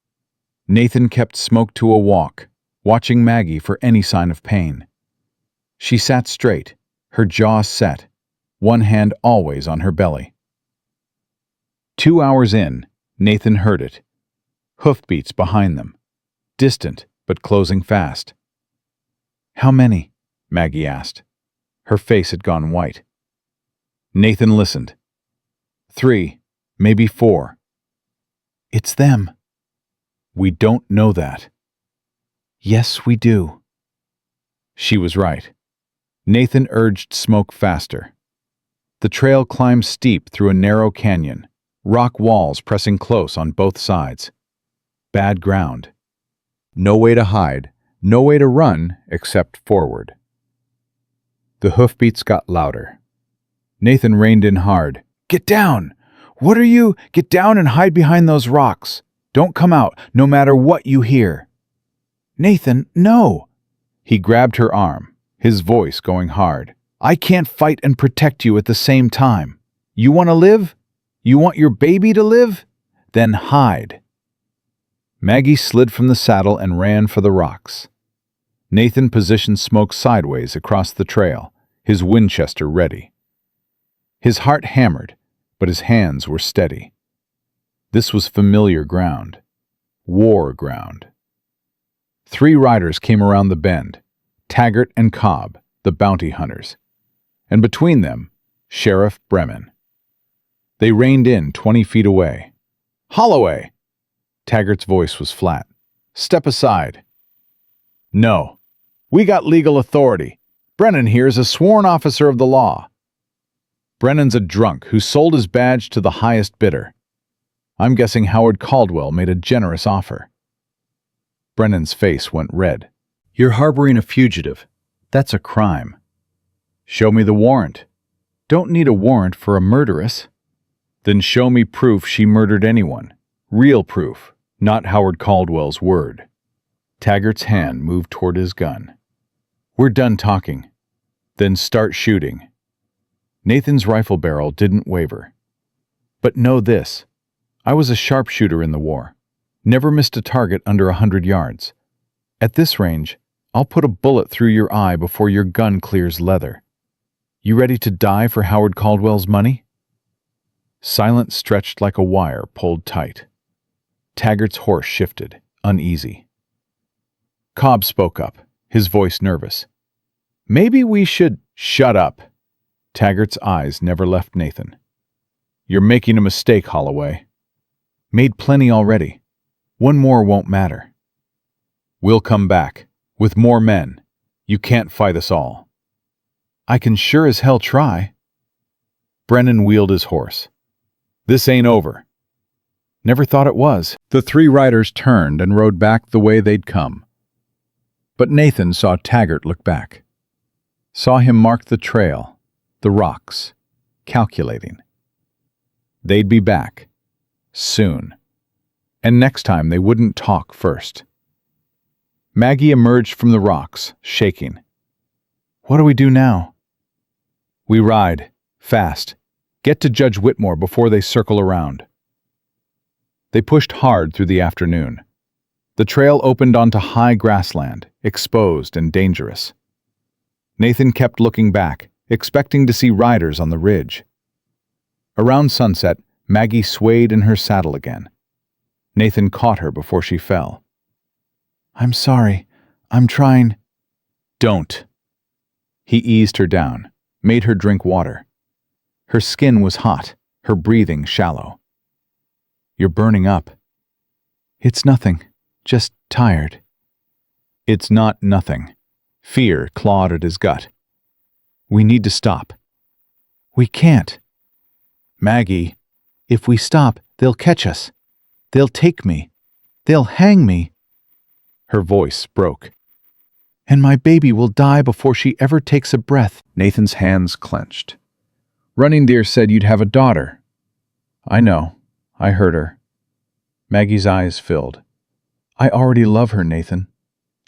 Nathan kept Smoke to a walk, watching Maggie for any sign of pain. She sat straight, her jaw set, one hand always on her belly. 2 hours in, Nathan heard it. Hoofbeats behind them, distant but closing fast. "How many?" Maggie asked. Her face had gone white. Nathan listened. 3, maybe 4. "It's them." "We don't know that." "Yes, we do." She was right. Nathan urged Smoke faster. The trail climbed steep through a narrow canyon, rock walls pressing close on both sides. Bad ground. No way to hide, no way to run except forward. The hoofbeats got louder. Nathan reined in hard. "Get down! What are you? Get down and hide behind those rocks. Don't come out, no matter what you hear." "Nathan, no!" He grabbed her arm, his voice going hard. "I can't fight and protect you at the same time. You want to live? You want your baby to live? Then hide." Maggie slid from the saddle and ran for the rocks. Nathan positioned Smoke sideways across the trail, his Winchester ready. His heart hammered, but his hands were steady. This was familiar ground. War ground. 3 riders came around the bend, Taggart and Cobb, the bounty hunters, and between them, Sheriff Bremen. They reined in 20 feet away. "Holloway!" Taggart's voice was flat. "Step aside." "No. We got legal authority. Brennan here is a sworn officer of the law." "Brennan's a drunk who sold his badge to the highest bidder. I'm guessing Howard Caldwell made a generous offer." Brennan's face went red. "You're harboring a fugitive. That's a crime." "Show me the warrant." "Don't need a warrant for a murderess." "Then show me proof she murdered anyone. Real proof, not Howard Caldwell's word." Taggart's hand moved toward his gun. "We're done talking. Then start shooting." Nathan's rifle barrel didn't waver. "But know this. I was a sharpshooter in the war. Never missed a target under 100 yards. At this range, I'll put a bullet through your eye before your gun clears leather. You ready to die for Howard Caldwell's money?" Silence stretched like a wire pulled tight. Taggart's horse shifted, uneasy. Cobb spoke up, his voice nervous. "Maybe we should—" "Shut up!" Taggart's eyes never left Nathan. "You're making a mistake, Holloway." "Made plenty already. One more won't matter." "We'll come back, with more men. You can't fight us all." "I can sure as hell try." Brennan wheeled his horse. "This ain't over." "Never thought it was." The three riders turned and rode back the way they'd come. But Nathan saw Taggart look back. Saw him mark the trail, the rocks, calculating. They'd be back. Soon. And next time they wouldn't talk first. Maggie emerged from the rocks, shaking. "What do we do now?" "We ride. Fast. Get to Judge Whitmore before they circle around." They pushed hard through the afternoon. The trail opened onto high grassland, exposed and dangerous. Nathan kept looking back, expecting to see riders on the ridge. Around sunset, Maggie swayed in her saddle again. Nathan caught her before she fell. "I'm sorry. I'm trying." "Don't." He eased her down, made her drink water. Her skin was hot, her breathing shallow. "You're burning up." "It's nothing. Just tired." "It's not nothing." Fear clawed at his gut. "We need to stop." "We can't." "Maggie." "If we stop, they'll catch us. They'll take me. They'll hang me." Her voice broke. "And my baby will die before she ever takes a breath." Nathan's hands clenched. "Running Deer said you'd have a daughter." "I know. I heard her." Maggie's eyes filled. "I already love her, Nathan.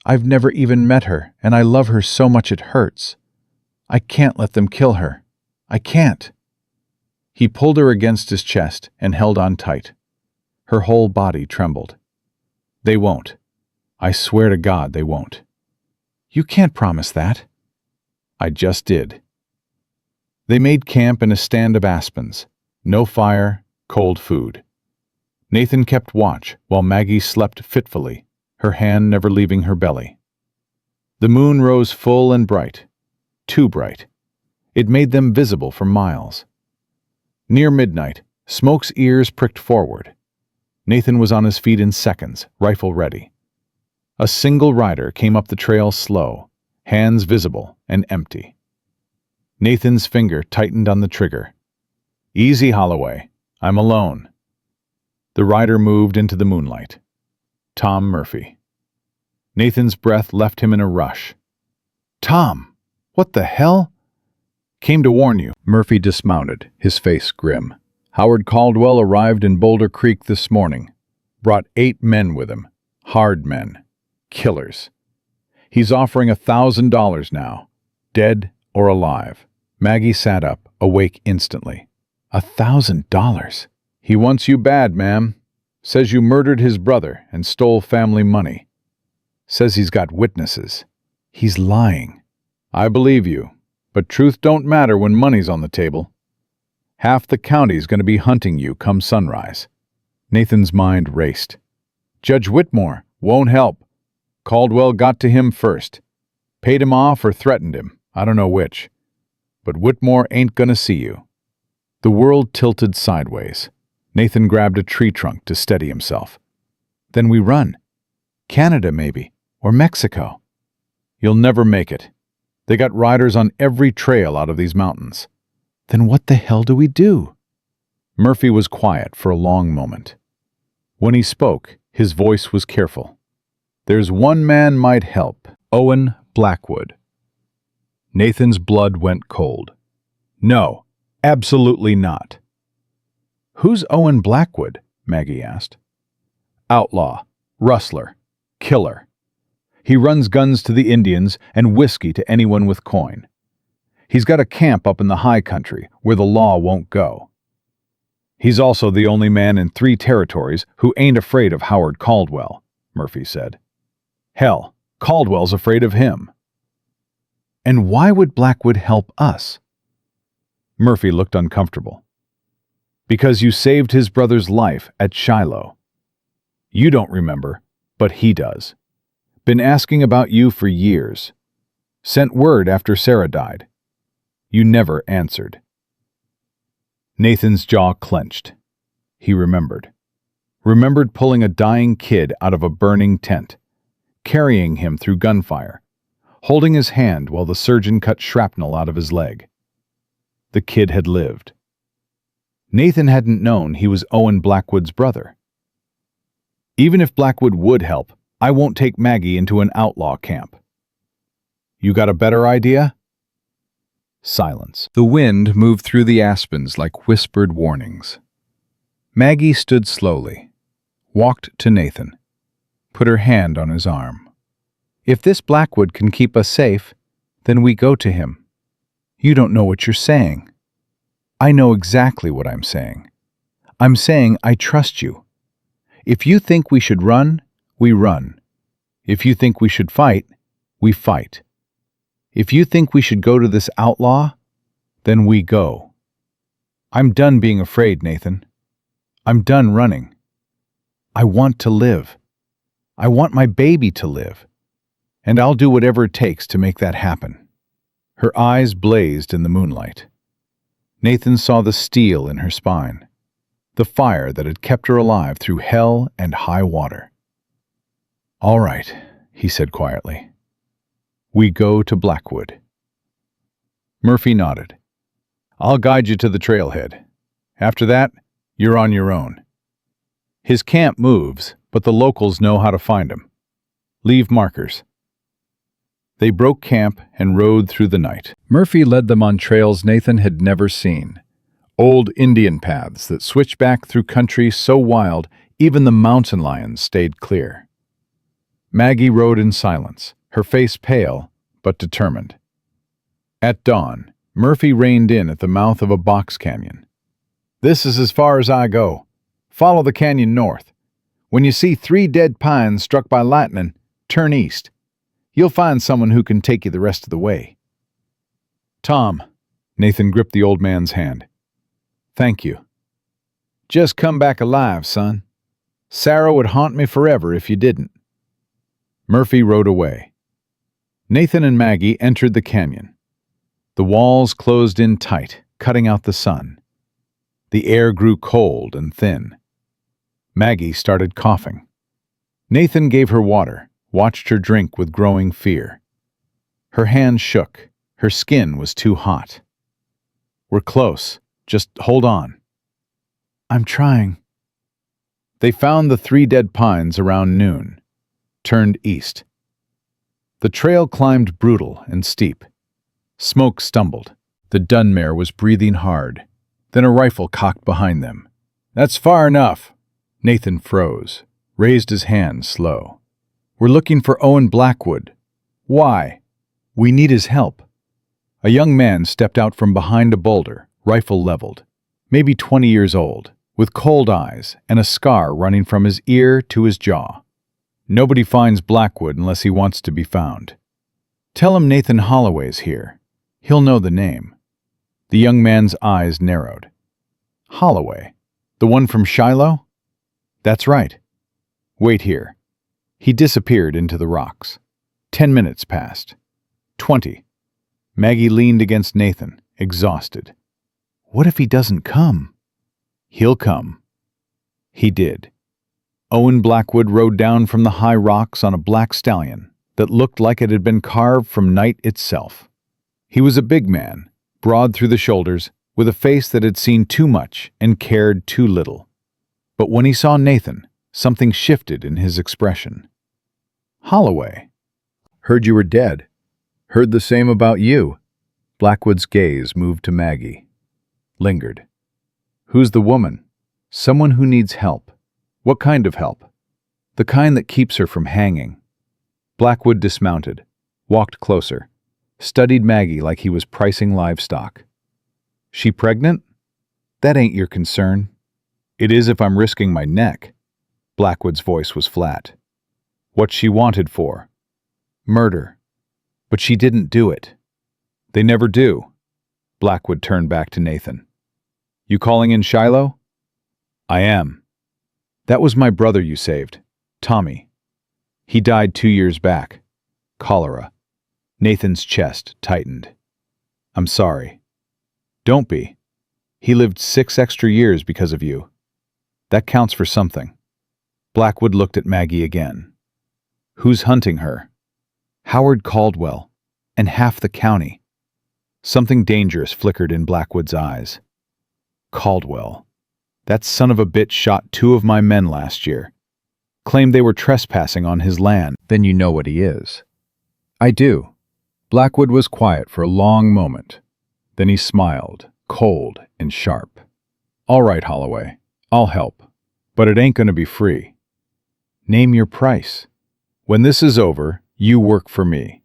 I've never even met her, and I love her so much it hurts. I can't let them kill her. I can't." He pulled her against his chest and held on tight. Her whole body trembled. "They won't. I swear to God they won't." "You can't promise that." "I just did." They made camp in a stand of aspens. No fire, cold food. Nathan kept watch while Maggie slept fitfully, her hand never leaving her belly. The moon rose full and bright. Too bright. It made them visible for miles. Near midnight, Smoke's ears pricked forward. Nathan was on his feet in seconds, rifle ready. A single rider came up the trail slow, hands visible and empty. Nathan's finger tightened on the trigger. "Easy, Holloway. I'm alone." The rider moved into the moonlight. Tom Murphy. Nathan's breath left him in a rush. "Tom! What the hell?" "Came to warn you." Murphy dismounted, his face grim. "Howard Caldwell arrived in Boulder Creek this morning. Brought 8 men with him. Hard men. Killers. He's offering $1,000 now. Dead or alive." Maggie sat up, awake instantly. $1,000? "He wants you bad, ma'am. Says you murdered his brother and stole family money. Says he's got witnesses." "He's lying." "I believe you, but truth don't matter when money's on the table. Half the county's going to be hunting you come sunrise." Nathan's mind raced. "Judge Whitmore won't help. Caldwell got to him first. Paid him off or threatened him, I don't know which. But Whitmore ain't gonna see you." The world tilted sideways. Nathan grabbed a tree trunk to steady himself. "Then we run. Canada, maybe, or Mexico." "You'll never make it. They got riders on every trail out of these mountains." "Then what the hell do we do?" Murphy was quiet for a long moment. When he spoke, his voice was careful. "There's one man might help. Owen Blackwood." Nathan's blood went cold. "No, absolutely not." "Who's Owen Blackwood?" Maggie asked. "Outlaw, rustler, killer. He runs guns to the Indians and whiskey to anyone with coin. He's got a camp up in the high country where the law won't go." He's also the only man in 3 territories who ain't afraid of Howard Caldwell, Murphy said. Hell, Caldwell's afraid of him. And why would Blackwood help us? Murphy looked uncomfortable. Because you saved his brother's life at Shiloh. You don't remember, but he does. Been asking about you for years. Sent word after Sarah died. You never answered. Nathan's jaw clenched. He remembered. Remembered pulling a dying kid out of a burning tent, carrying him through gunfire, holding his hand while the surgeon cut shrapnel out of his leg. The kid had lived. Nathan hadn't known he was Owen Blackwood's brother. Even if Blackwood would help, I won't take Maggie into an outlaw camp. You got a better idea? Silence. The wind moved through the aspens like whispered warnings. Maggie stood slowly, walked to Nathan, put her hand on his arm. If this Blackwood can keep us safe, then we go to him. You don't know what you're saying. I know exactly what I'm saying. I'm saying I trust you. If you think we should run, we run. If you think we should fight, we fight. If you think we should go to this outlaw, then we go. I'm done being afraid, Nathan. I'm done running. I want to live. I want my baby to live. And I'll do whatever it takes to make that happen. Her eyes blazed in the moonlight. Nathan saw the steel in her spine, the fire that had kept her alive through hell and high water. All right, he said quietly. We go to Blackwood. Murphy nodded. I'll guide you to the trailhead. After that, you're on your own. His camp moves, but the locals know how to find him. Leave markers. They broke camp and rode through the night. Murphy led them on trails Nathan had never seen. Old Indian paths that switched back through country so wild even the mountain lions stayed clear. Maggie rode in silence, her face pale but determined. At dawn, Murphy reined in at the mouth of a box canyon. This is as far as I go. Follow the canyon north. When you see 3 dead pines struck by lightning, turn east. You'll find someone who can take you the rest of the way. Tom, Nathan gripped the old man's hand. Thank you. Just come back alive, son. Sarah would haunt me forever if you didn't. Murphy rode away. Nathan and Maggie entered the canyon. The walls closed in tight, cutting out the sun. The air grew cold and thin. Maggie started coughing. Nathan gave her water, watched her drink with growing fear. Her hand shook. Her skin was too hot. We're close. Just hold on. I'm trying. They found the 3 dead pines around noon, turned east. The trail climbed brutal and steep. Smoke stumbled. The dun mare was breathing hard. Then a rifle cocked behind them. That's far enough. Nathan froze, raised his hand slow. We're looking for Owen Blackwood. Why? We need his help. A young man stepped out from behind a boulder, rifle leveled, maybe 20 years old, with cold eyes and a scar running from his ear to his jaw. Nobody finds Blackwood unless he wants to be found. Tell him Nathan Holloway's here. He'll know the name. The young man's eyes narrowed. Holloway? The one from Shiloh? That's right. Wait here. He disappeared into the rocks. 10 minutes passed. 20. Maggie leaned against Nathan, exhausted. What if he doesn't come? He'll come. He did. Owen Blackwood rode down from the high rocks on a black stallion that looked like it had been carved from night itself. He was a big man, broad through the shoulders, with a face that had seen too much and cared too little. But when he saw Nathan, something shifted in his expression. Holloway. Heard you were dead. Heard the same about you. Blackwood's gaze moved to Maggie. Lingered. Who's the woman? Someone who needs help. What kind of help? The kind that keeps her from hanging. Blackwood dismounted, walked closer, studied Maggie like he was pricing livestock. She pregnant? That ain't your concern. It is if I'm risking my neck. Blackwood's voice was flat. What's she wanted for? Murder. But she didn't do it. They never do. Blackwood turned back to Nathan. You calling in Shiloh? I am. That was my brother you saved, Tommy. He died 2 years back. Cholera. Nathan's chest tightened. I'm sorry. Don't be. He lived 6 extra years because of you. That counts for something. Blackwood looked at Maggie again. Who's hunting her? Howard Caldwell, and half the county. Something dangerous flickered in Blackwood's eyes. Caldwell. That son of a bitch shot 2 of my men last year. Claimed they were trespassing on his land. Then you know what he is. I do. Blackwood was quiet for a long moment. Then he smiled, cold and sharp. All right, Holloway, I'll help. But it ain't gonna be free. Name your price. When this is over, you work for me.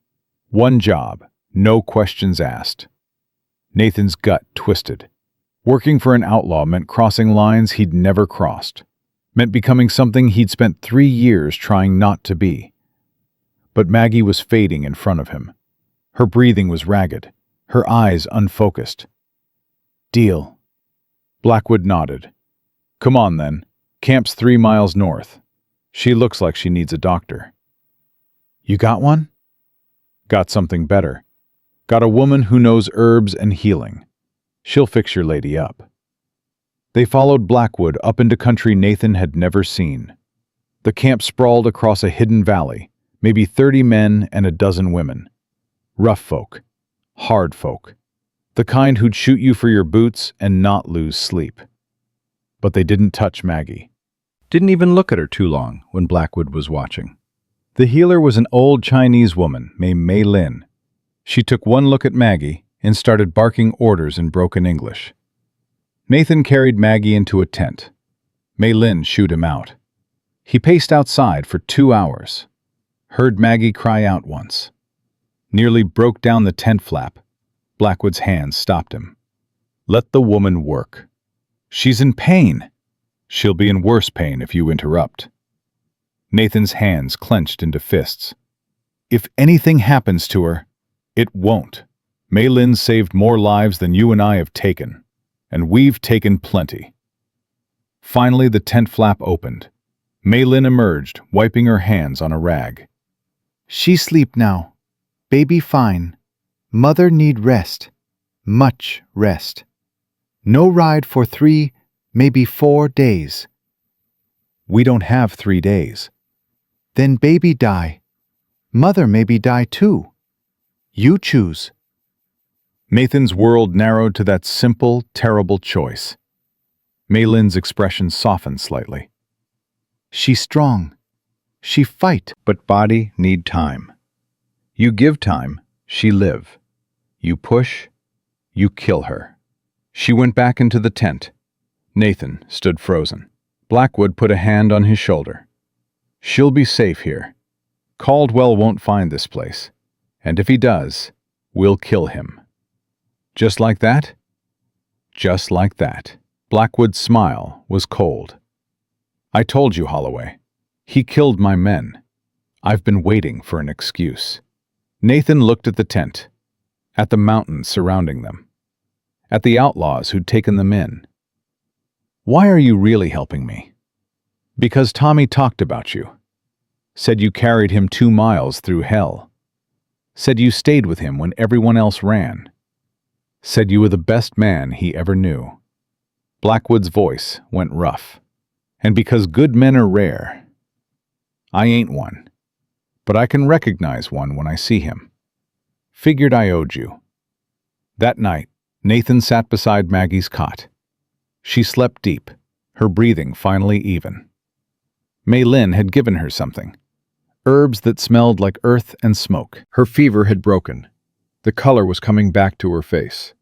1 job, no questions asked. Nathan's gut twisted. Working for an outlaw meant crossing lines he'd never crossed. Meant becoming something he'd spent 3 years trying not to be. But Maggie was fading in front of him. Her breathing was ragged, her eyes unfocused. Deal. Blackwood nodded. Come on then. Camp's 3 miles north. She looks like she needs a doctor. You got one? Got something better. Got a woman who knows herbs and healing. She'll fix your lady up. They followed Blackwood up into country Nathan had never seen. The camp sprawled across a hidden valley, maybe 30 men and a dozen women. Rough folk. Hard folk. The kind who'd shoot you for your boots and not lose sleep. But they didn't touch Maggie. Didn't even look at her too long when Blackwood was watching. The healer was an old Chinese woman named Mei Lin. She took one look at Maggie and started barking orders in broken English. Nathan carried Maggie into a tent. Mei Lin shooed him out. He paced outside for 2 hours. Heard Maggie cry out once. Nearly broke down the tent flap. Blackwood's hands stopped him. Let the woman work. She's in pain. She'll be in worse pain if you interrupt. Nathan's hands clenched into fists. If anything happens to her, it won't. Mei Lin saved more lives than you and I have taken, and we've taken plenty. Finally, the tent flap opened. Mei Lin emerged, wiping her hands on a rag. She sleep now. Baby fine. Mother need rest. Much rest. No ride for 3, maybe 4 days. We don't have 3 days. Then baby die. Mother maybe die too. You choose. Nathan's world narrowed to that simple, terrible choice. Mei Lin's expression softened slightly. She strong. She fight. But body need time. You give time, she live. You push, you kill her. She went back into the tent. Nathan stood frozen. Blackwood put a hand on his shoulder. She'll be safe here. Caldwell won't find this place. And if he does, we'll kill him. Just like that? Just like that. Blackwood's smile was cold. I told you, Holloway. He killed my men. I've been waiting for an excuse. Nathan looked at the tent, at the mountains surrounding them, at the outlaws who'd taken them in. Why are you really helping me? Because Tommy talked about you. Said you carried him 2 miles through hell. Said you stayed with him when everyone else ran. Said you were the best man he ever knew. Blackwood's voice went rough. And because good men are rare, I ain't one. But I can recognize one when I see him. Figured I owed you. That night, Nathan sat beside Maggie's cot. She slept deep, her breathing finally even. Mei Lin had given her something. Herbs that smelled like earth and smoke. Her fever had broken. The color was coming back to her face.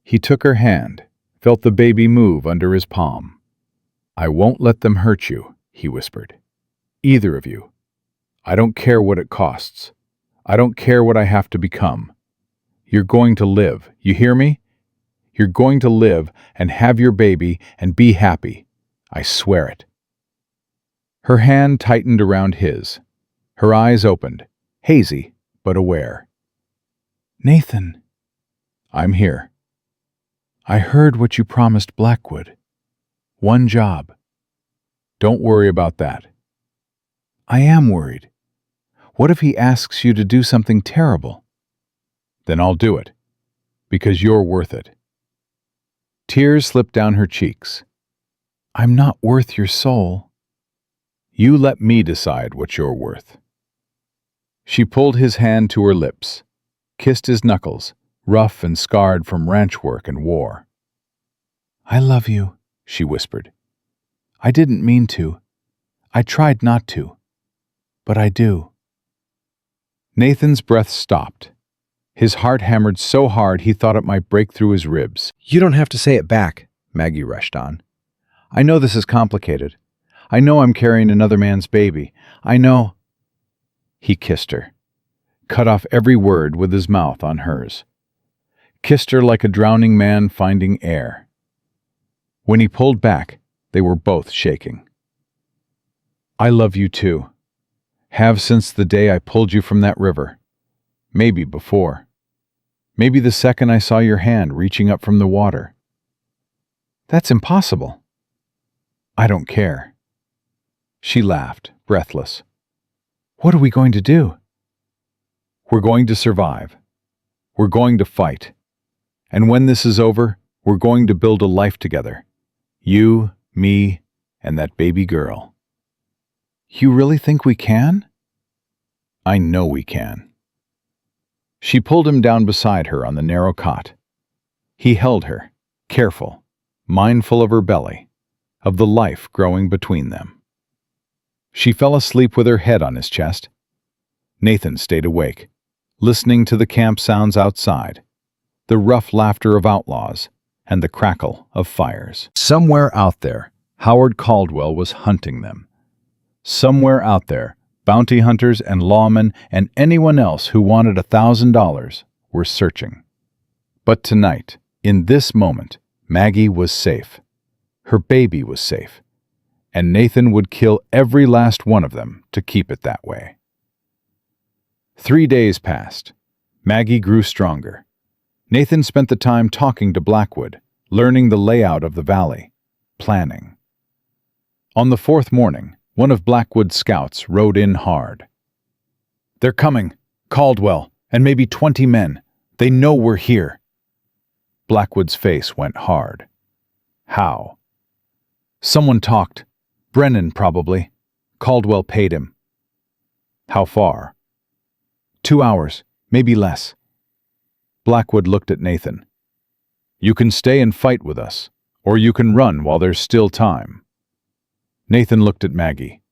He took her hand, felt the baby move under his palm. I won't let them hurt you, he whispered. Either of you. I don't care what it costs. I don't care what I have to become. You're going to live, you hear me? You're going to live and have your baby and be happy. I swear it. Her hand tightened around his. Her eyes opened, hazy but aware. Nathan, I'm here. I heard what you promised Blackwood. One job. Don't worry about that. I am worried. What if he asks you to do something terrible? Then I'll do it, because you're worth it. Tears slipped down her cheeks. I'm not worth your soul. You let me decide what you're worth. She pulled his hand to her lips, kissed his knuckles, rough and scarred from ranch work and war. I love you, she whispered. I didn't mean to. I tried not to. But I do. Nathan's breath stopped. His heart hammered so hard he thought it might break through his ribs. You don't have to say it back, Maggie rushed on. I know this is complicated. I know I'm carrying another man's baby. I know. He kissed her, cut off every word with his mouth on hers. Kissed her like a drowning man finding air. When he pulled back, they were both shaking. I love you too. Have since the day I pulled you from that river. Maybe before. Maybe the second I saw your hand reaching up from the water. That's impossible. I don't care. She laughed, breathless. What are we going to do? We're going to survive. We're going to fight. And when this is over, we're going to build a life together. You, me, and that baby girl. You really think we can? I know we can. She pulled him down beside her on the narrow cot. He held her, careful, mindful of her belly, of the life growing between them. She fell asleep with her head on his chest. Nathan stayed awake, listening to the camp sounds outside, the rough laughter of outlaws, and the crackle of fires. Somewhere out there, Howard Caldwell was hunting them. Somewhere out there, bounty hunters and lawmen and anyone else who wanted $1,000 were searching. But tonight, in this moment, Maggie was safe. Her baby was safe. And Nathan would kill every last one of them to keep it that way. 3 days passed. Maggie grew stronger. Nathan spent the time talking to Blackwood, learning the layout of the valley, planning. On the 4th morning, one of Blackwood's scouts rode in hard. They're coming, Caldwell, and maybe 20 men. They know we're here. Blackwood's face went hard. How? Someone talked. Brennan, probably. Caldwell paid him. How far? 2 hours, maybe less. Blackwood looked at Nathan. You can stay and fight with us, or you can run while there's still time. Nathan looked at Maggie.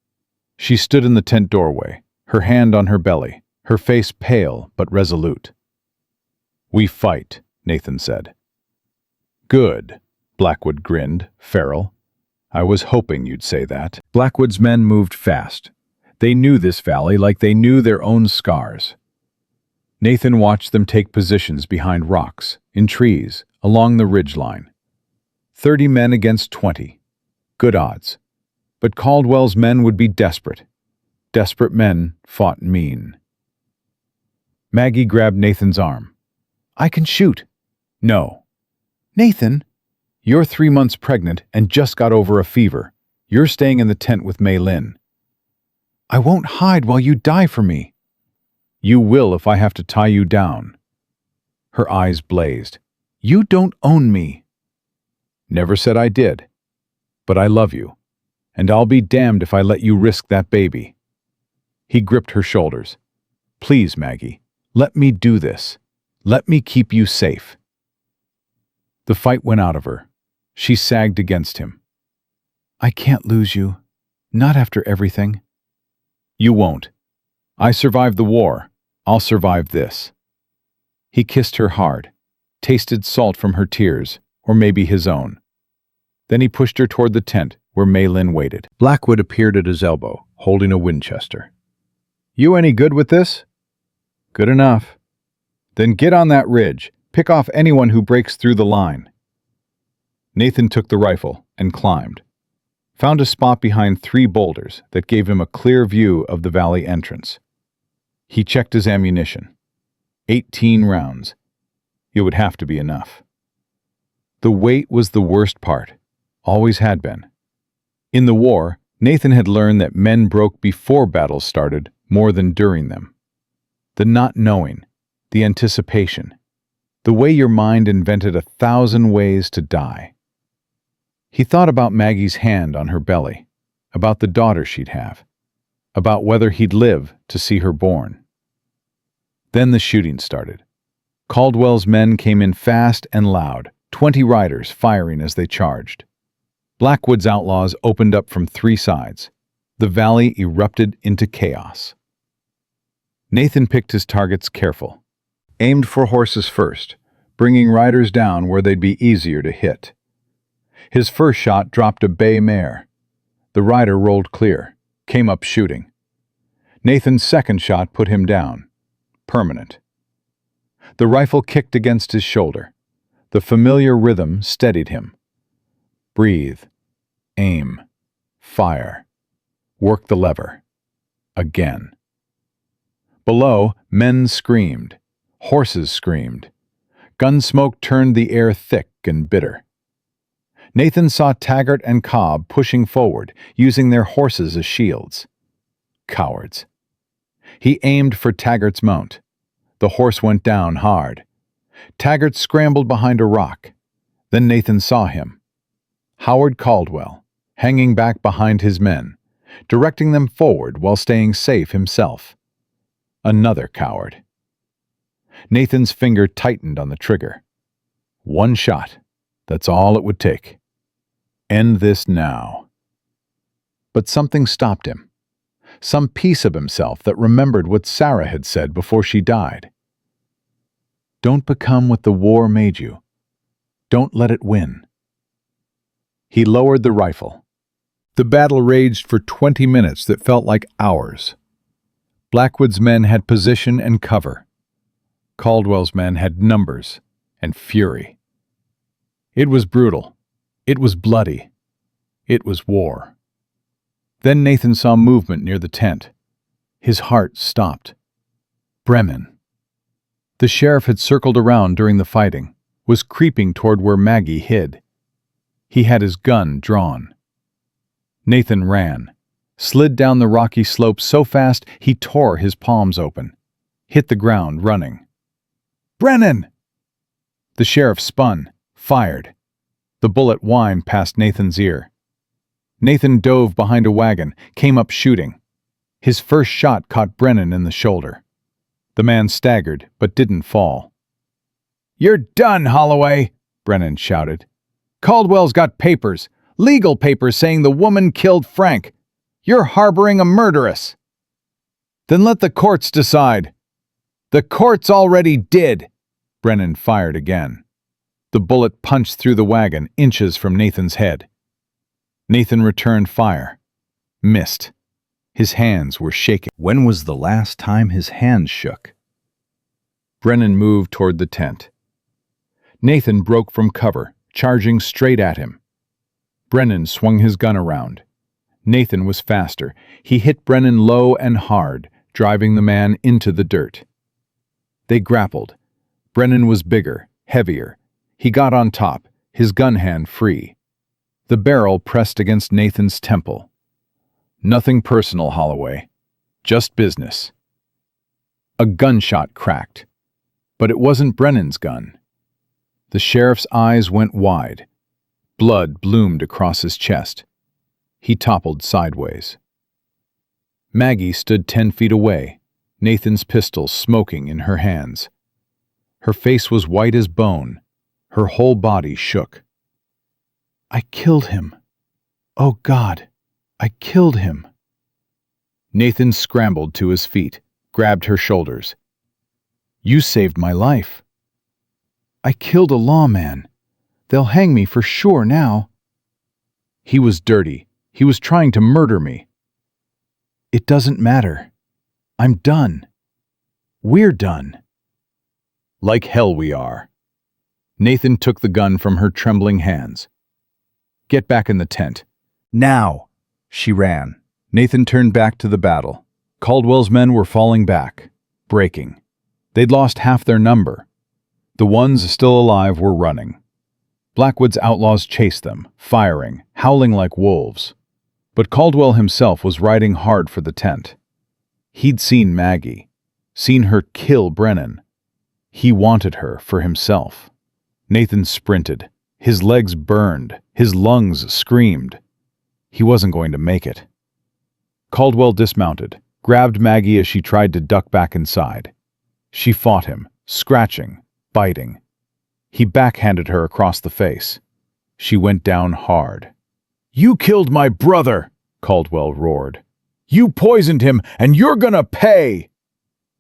She stood in the tent doorway, her hand on her belly, her face pale but resolute. We fight, Nathan said. Good, Blackwood grinned, feral. I was hoping you'd say that. Blackwood's men moved fast. They knew this valley like they knew their own scars. Nathan watched them take positions behind rocks, in trees, along the ridgeline. 30 men against 20. Good odds. But Caldwell's men would be desperate. Desperate men fought mean. Maggie grabbed Nathan's arm. I can shoot. No. Nathan, you're 3 months pregnant and just got over a fever. You're staying in the tent with Mei Lin. I won't hide while you die for me. You will if I have to tie you down. Her eyes blazed. You don't own me. Never said I did. But I love you. And I'll be damned if I let you risk that baby. He gripped her shoulders. Please, Maggie, let me do this. Let me keep you safe. The fight went out of her. She sagged against him. I can't lose you. Not after everything. You won't. I survived the war. I'll survive this. He kissed her hard, tasted salt from her tears, or maybe his own. Then he pushed her toward the tent where Mei Lin waited. Blackwood appeared at his elbow, holding a Winchester. You any good with this? Good enough. Then get on that ridge. Pick off anyone who breaks through the line. Nathan took the rifle and climbed. found a spot behind 3 boulders that gave him a clear view of the valley entrance. He checked his ammunition. 18 rounds. It would have to be enough. The weight was the worst part. Always had been. In the war, Nathan had learned that men broke before battles started more than during them. The not knowing, the anticipation, the way your mind invented 1,000 ways to die. He thought about Maggie's hand on her belly, about the daughter she'd have, about whether he'd live to see her born. Then the shooting started. Caldwell's men came in fast and loud, 20 riders firing as they charged. Blackwood's outlaws opened up from 3 sides. The valley erupted into chaos. Nathan picked his targets careful. Aimed for horses first, bringing riders down where they'd be easier to hit. His first shot dropped a bay mare. The rider rolled clear, came up shooting. Nathan's second shot put him down. Permanent. The rifle kicked against his shoulder. The familiar rhythm steadied him. Breathe. Aim. Fire. Work the lever. Again. Below, men screamed. Horses screamed. Gun smoke turned the air thick and bitter. Nathan saw Taggart and Cobb pushing forward, using their horses as shields. Cowards. He aimed for Taggart's mount. The horse went down hard. Taggart scrambled behind a rock. Then Nathan saw him. Howard Caldwell, hanging back behind his men, directing them forward while staying safe himself. Another coward. Nathan's finger tightened on the trigger. 1 shot. That's all it would take. End this now. But something stopped him. Some piece of himself that remembered what Sarah had said before she died. Don't become what the war made you. Don't let it win. He lowered the rifle. The battle raged for 20 minutes that felt like hours. Blackwood's men had position and cover. Caldwell's men had numbers and fury. It was brutal. It was bloody. It was war. Then Nathan saw movement near the tent. His heart stopped. Bremen. The sheriff had circled around during the fighting, was creeping toward where Maggie hid. He had his gun drawn. Nathan ran, slid down the rocky slope so fast he tore his palms open, hit the ground running. "Brennan!" The sheriff spun, fired. The bullet whined past Nathan's ear. Nathan dove behind a wagon, came up shooting. His first shot caught Brennan in the shoulder. The man staggered, but didn't fall. "You're done, Holloway!" Brennan shouted. "Caldwell's got papers, legal papers saying the woman killed Frank. You're harboring a murderess." "Then let the courts decide." "The courts already did." Brennan fired again. The bullet punched through the wagon, inches from Nathan's head. Nathan returned fire. Missed. His hands were shaking. When was the last time his hands shook? Brennan moved toward the tent. Nathan broke from cover, charging straight at him. Brennan swung his gun around. Nathan was faster. He hit Brennan low and hard, driving the man into the dirt. They grappled. Brennan was bigger, heavier. He got on top, his gun hand free. The barrel pressed against Nathan's temple. "Nothing personal, Holloway. Just business." A gunshot cracked. But it wasn't Brennan's gun. The sheriff's eyes went wide. Blood bloomed across his chest. He toppled sideways. Maggie stood 10 feet away, Nathan's pistol smoking in her hands. Her face was white as bone. Her whole body shook. "I killed him. Oh God, I killed him." Nathan scrambled to his feet, grabbed her shoulders. "You saved my life." "I killed a lawman. They'll hang me for sure now." "He was dirty. He was trying to murder me." "It doesn't matter. I'm done. We're done." "Like hell we are." Nathan took the gun from her trembling hands. "Get back in the tent. Now! She ran. Nathan turned back to the battle. Caldwell's men were falling back, breaking. They'd lost half their number. The ones still alive were running. Blackwood's outlaws chased them, firing, howling like wolves. But Caldwell himself was riding hard for the tent. He'd seen Maggie, seen her kill Brennan. He wanted her for himself. Nathan sprinted. His legs burned. His lungs screamed. He wasn't going to make it. Caldwell dismounted, grabbed Maggie as she tried to duck back inside. She fought him, scratching, biting. He backhanded her across the face. She went down hard. "You killed my brother!" Caldwell roared. "You poisoned him, and you're gonna pay!"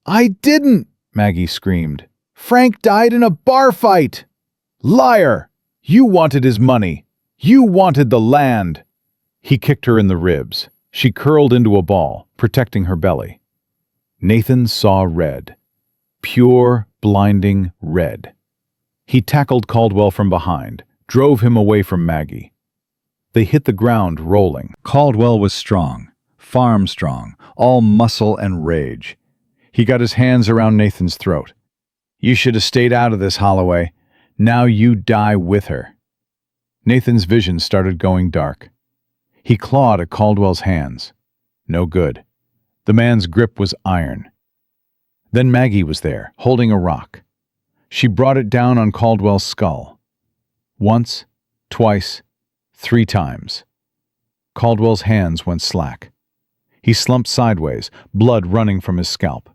I didn't, Maggie screamed. Frank died in a bar fight. Liar! You wanted his money. You wanted the land. He kicked her in the ribs. She curled into a ball, protecting her belly. Nathan saw red. Pure, blinding red. He tackled Caldwell from behind, drove him away from Maggie. They hit the ground rolling. Caldwell was strong, farm strong, all muscle and rage. He got his hands around Nathan's throat. "You should have stayed out of this, Holloway. Now you die with her." Nathan's vision started going dark. He clawed at Caldwell's hands. No good. The man's grip was iron. Then Maggie was there, holding a rock. She brought it down on Caldwell's skull. Once, twice, 3 times. Caldwell's hands went slack. He slumped sideways, blood running from his scalp.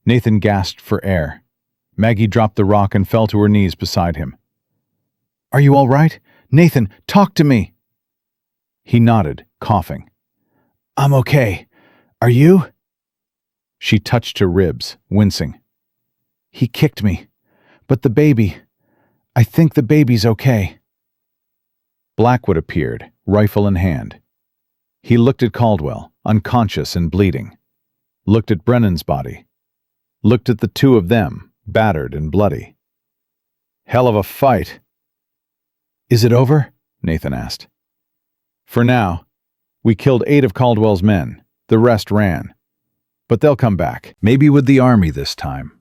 Nathan gasped for air. Maggie dropped the rock and fell to her knees beside him. "Are you all right? Nathan, talk to me!" He nodded, coughing. "I'm okay. Are you?" She touched her ribs, wincing. "He kicked me. But the baby... I think the baby's okay." Blackwood appeared, rifle in hand. He looked at Caldwell, unconscious and bleeding. Looked at Brennan's body. Looked at the 2 of them, battered and bloody. "Hell of a fight." "Is it over?" Nathan asked. "For now. We killed 8 of Caldwell's men. The rest ran. But they'll come back, maybe with the army this time."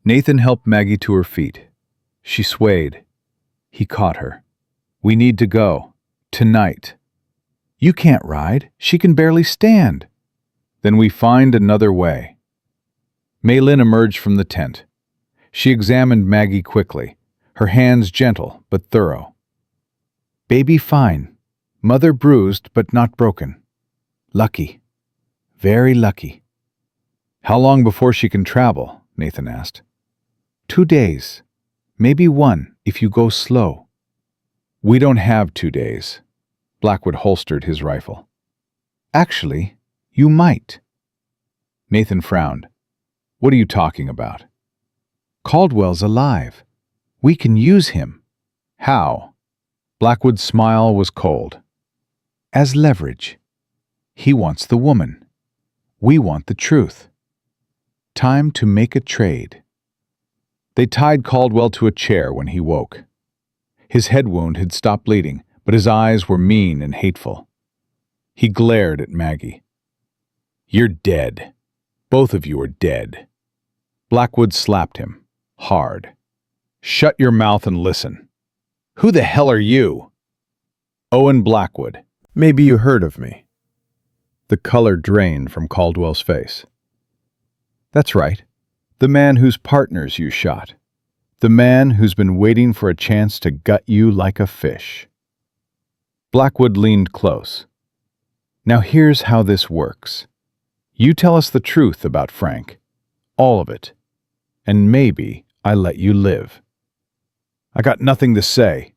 Nathan helped Maggie to her feet. She swayed. He caught her. "We need to go. Tonight." "You can't ride. She can barely stand." "Then we find another way." Maylin emerged from the tent. She examined Maggie quickly, her hands gentle but thorough. "Baby fine. Mother bruised but not broken. Lucky. Very lucky." "How long before she can travel?" Nathan asked. 2 days. Maybe 1 if you go slow." "We don't have 2 days." Blackwood holstered his rifle. "Actually, you might." Nathan frowned. "What are you talking about?" "Caldwell's alive. We can use him." "How?" Blackwood's smile was cold. "As leverage. He wants the woman. We want the truth. Time to make a trade." They tied Caldwell to a chair when he woke. His head wound had stopped bleeding, but his eyes were mean and hateful. He glared at Maggie. "You're dead. Both of you are dead." Blackwood slapped him, hard. "Shut your mouth and listen. Who the hell are you?" "Owen Blackwood. Maybe you heard of me." The color drained from Caldwell's face. "That's right. The man whose partners you shot. The man who's been waiting for a chance to gut you like a fish." Blackwood leaned close. "Now here's how this works. You tell us the truth about Frank. All of it. And maybe I let you live." "I got nothing to say."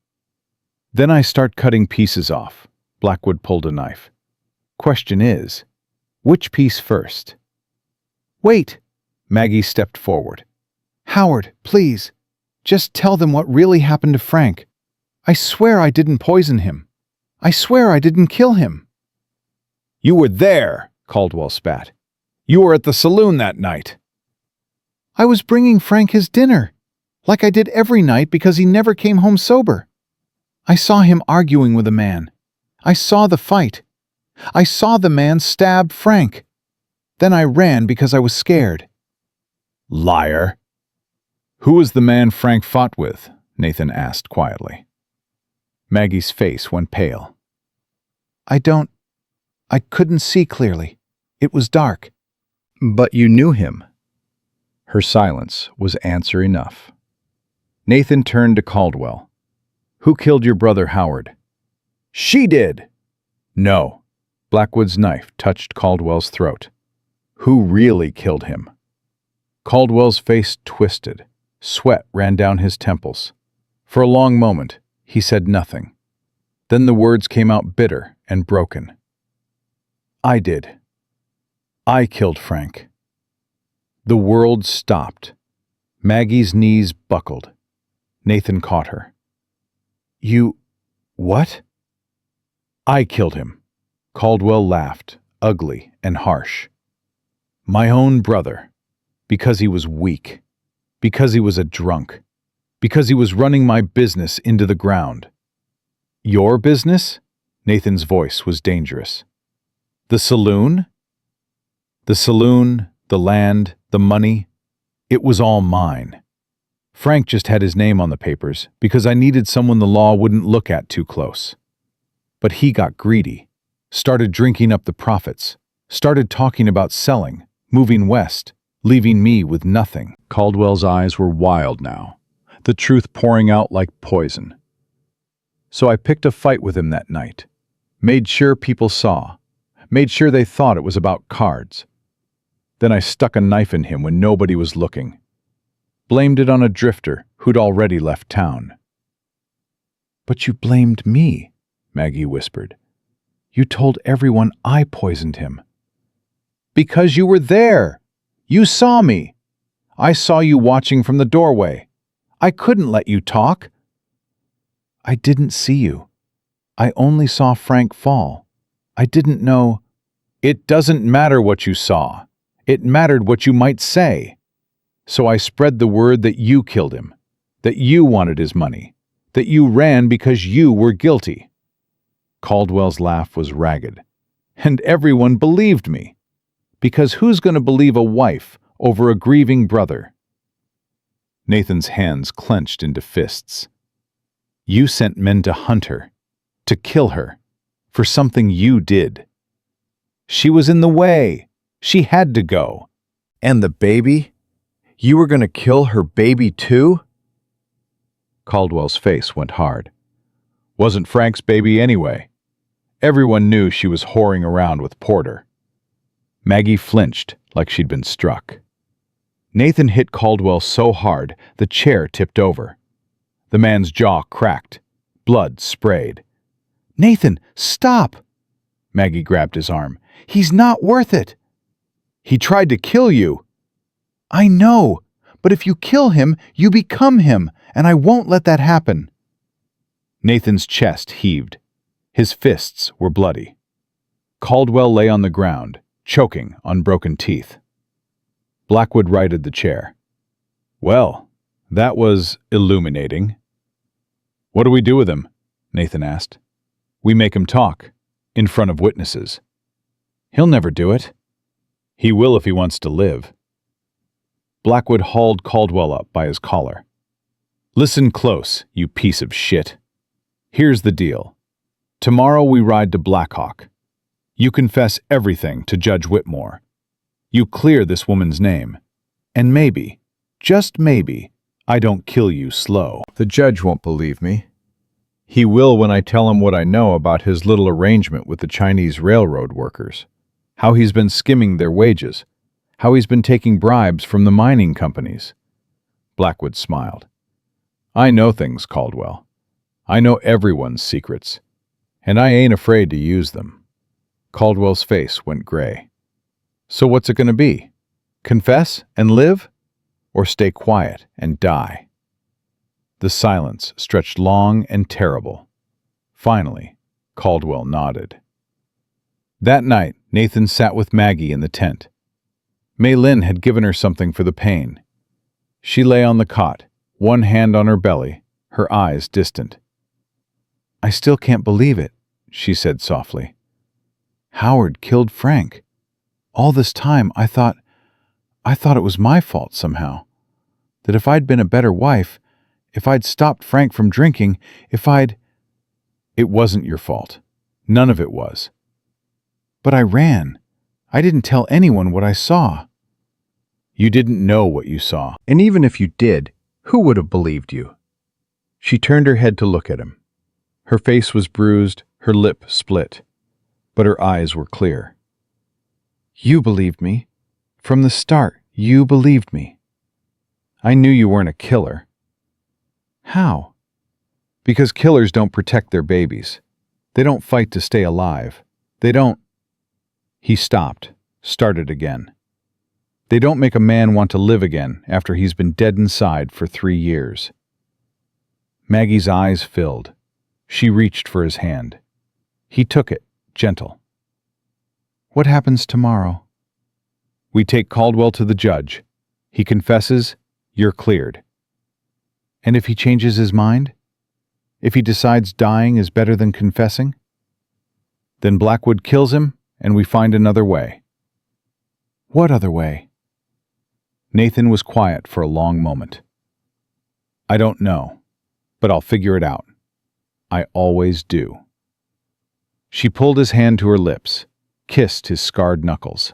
"Then I start cutting pieces off." Blackwood pulled a knife. "Question is, which piece first?" "Wait!" Maggie stepped forward. "Howard, please, just tell them what really happened to Frank. I swear I didn't poison him. I swear I didn't kill him." "You were there," Caldwell spat. "You were at the saloon that night." "I was bringing Frank his dinner, like I did every night because he never came home sober. I saw him arguing with a man. I saw the fight. I saw the man stab Frank. Then I ran because I was scared. Liar. Who was the man Frank fought with? Nathan asked quietly. Maggie's face went pale. I couldn't see clearly. It was dark. But you knew him. Her silence was answer enough. Nathan turned to Caldwell. Who killed your brother Howard? She did! No. Blackwood's knife touched Caldwell's throat. Who really killed him? Caldwell's face twisted. Sweat ran down his temples. For a long moment, he said nothing. Then the words came out bitter and broken. I did. I killed Frank. The world stopped. Maggie's knees buckled. Nathan caught her. You... what? I killed him. Caldwell laughed, ugly and harsh. My own brother. Because he was weak. Because he was a drunk. Because he was running my business into the ground. Your business? Nathan's voice was dangerous. The saloon? The saloon, the land, the money. It was all mine. Frank just had his name on the papers because I needed someone the law wouldn't look at too close. But he got greedy, started drinking up the profits, started talking about selling, moving west, leaving me with nothing. Caldwell's eyes were wild now, the truth pouring out like poison. So I picked a fight with him that night, made sure people saw, made sure they thought it was about cards. Then I stuck a knife in him when nobody was looking. Blamed it on a drifter who'd already left town. But you blamed me, Maggie whispered. You told everyone I poisoned him. Because you were there. You saw me. I saw you watching from the doorway. I couldn't let you talk. I didn't see you. I only saw Frank fall. I didn't know. It doesn't matter what you saw. It mattered what you might say. So I spread the word that you killed him, that you wanted his money, that you ran because you were guilty. Caldwell's laugh was ragged. And everyone believed me. Because who's going to believe a wife over a grieving brother? Nathan's hands clenched into fists. You sent men to hunt her, to kill her, for something you did. She was in the way. She had to go. And the baby? You were going to kill her baby too? Caldwell's face went hard. Wasn't Frank's baby anyway. Everyone knew she was whoring around with Porter. Maggie flinched like she'd been struck. Nathan hit Caldwell so hard the chair tipped over. The man's jaw cracked. Blood sprayed. Nathan, stop! Maggie grabbed his arm. He's not worth it. He tried to kill you. I know, but if you kill him, you become him, and I won't let that happen. Nathan's chest heaved. His fists were bloody. Caldwell lay on the ground, choking on broken teeth. Blackwood righted the chair. Well, that was illuminating. What do we do with him? Nathan asked. We make him talk, in front of witnesses. He'll never do it. He will if he wants to live. Blackwood hauled Caldwell up by his collar. Listen close, you piece of shit. Here's the deal. Tomorrow we ride to Black Hawk. You confess everything to Judge Whitmore. You clear this woman's name. And maybe, just maybe, I don't kill you slow. The judge won't believe me. He will when I tell him what I know about his little arrangement with the Chinese railroad workers. How he's been skimming their wages. How he's been taking bribes from the mining companies. Blackwood smiled. I know things, Caldwell. I know everyone's secrets. And I ain't afraid to use them. Caldwell's face went gray. So what's it going to be? Confess and live? Or stay quiet and die? The silence stretched long and terrible. Finally, Caldwell nodded. That night, Nathan sat with Maggie in the tent. Mei Lin had given her something for the pain. She lay on the cot, one hand on her belly, her eyes distant. I still can't believe it, she said softly. Howard killed Frank. All this time I thought it was my fault somehow. That if I'd been a better wife, if I'd stopped Frank from drinking, It wasn't your fault. None of it was. But I ran. I didn't tell anyone what I saw. You didn't know what you saw. And even if you did, who would have believed you? She turned her head to look at him. Her face was bruised, her lip split, but her eyes were clear. You believed me. From the start, you believed me. I knew you weren't a killer. How? Because killers don't protect their babies. They don't fight to stay alive. They don't... He stopped, started again. They don't make a man want to live again after he's been dead inside for 3 years. Maggie's eyes filled. She reached for his hand. He took it, gentle. What happens tomorrow? We take Caldwell to the judge. He confesses, you're cleared. And if he changes his mind? If he decides dying is better than confessing? Then Blackwood kills him, and we find another way. What other way? Nathan was quiet for a long moment. I don't know, but I'll figure it out. I always do. She pulled his hand to her lips, kissed his scarred knuckles.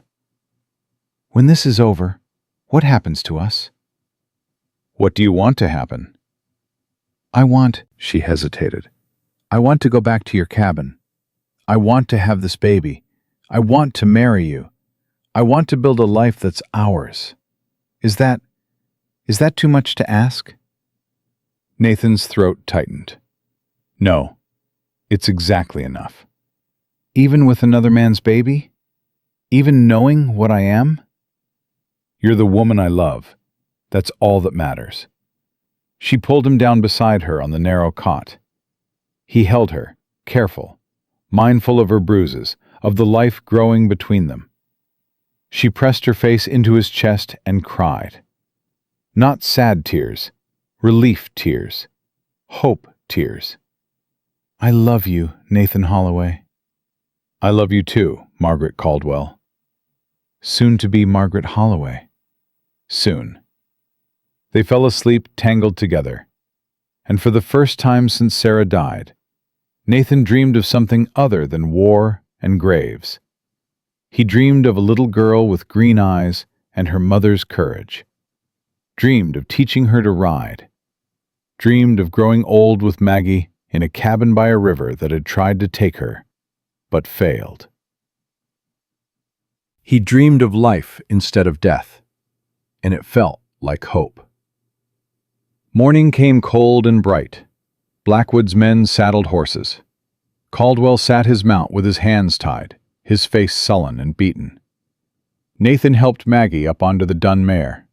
When this is over, what happens to us? What do you want to happen? She hesitated. I want to go back to your cabin. I want to have this baby. I want to marry you. I want to build a life that's ours. Is that too much to ask? Nathan's throat tightened. No, it's exactly enough. Even with another man's baby? Even knowing what I am? You're the woman I love. That's all that matters. She pulled him down beside her on the narrow cot. He held her, careful, mindful of her bruises, of the life growing between them. She pressed her face into his chest and cried. Not sad tears, relief tears, hope tears. I love you, Nathan Holloway. I love you too, Margaret Caldwell. Soon to be Margaret Holloway. Soon. They fell asleep tangled together, and for the first time since Sarah died, Nathan dreamed of something other than war and graves. He dreamed of a little girl with green eyes and her mother's courage. Dreamed of teaching her to ride. Dreamed of growing old with Maggie in a cabin by a river that had tried to take her, but failed. He dreamed of life instead of death, and it felt like hope. Morning came cold and bright. Blackwood's men saddled horses. Caldwell sat his mount with his hands tied, his face sullen and beaten. Nathan helped Maggie up onto the dun mare.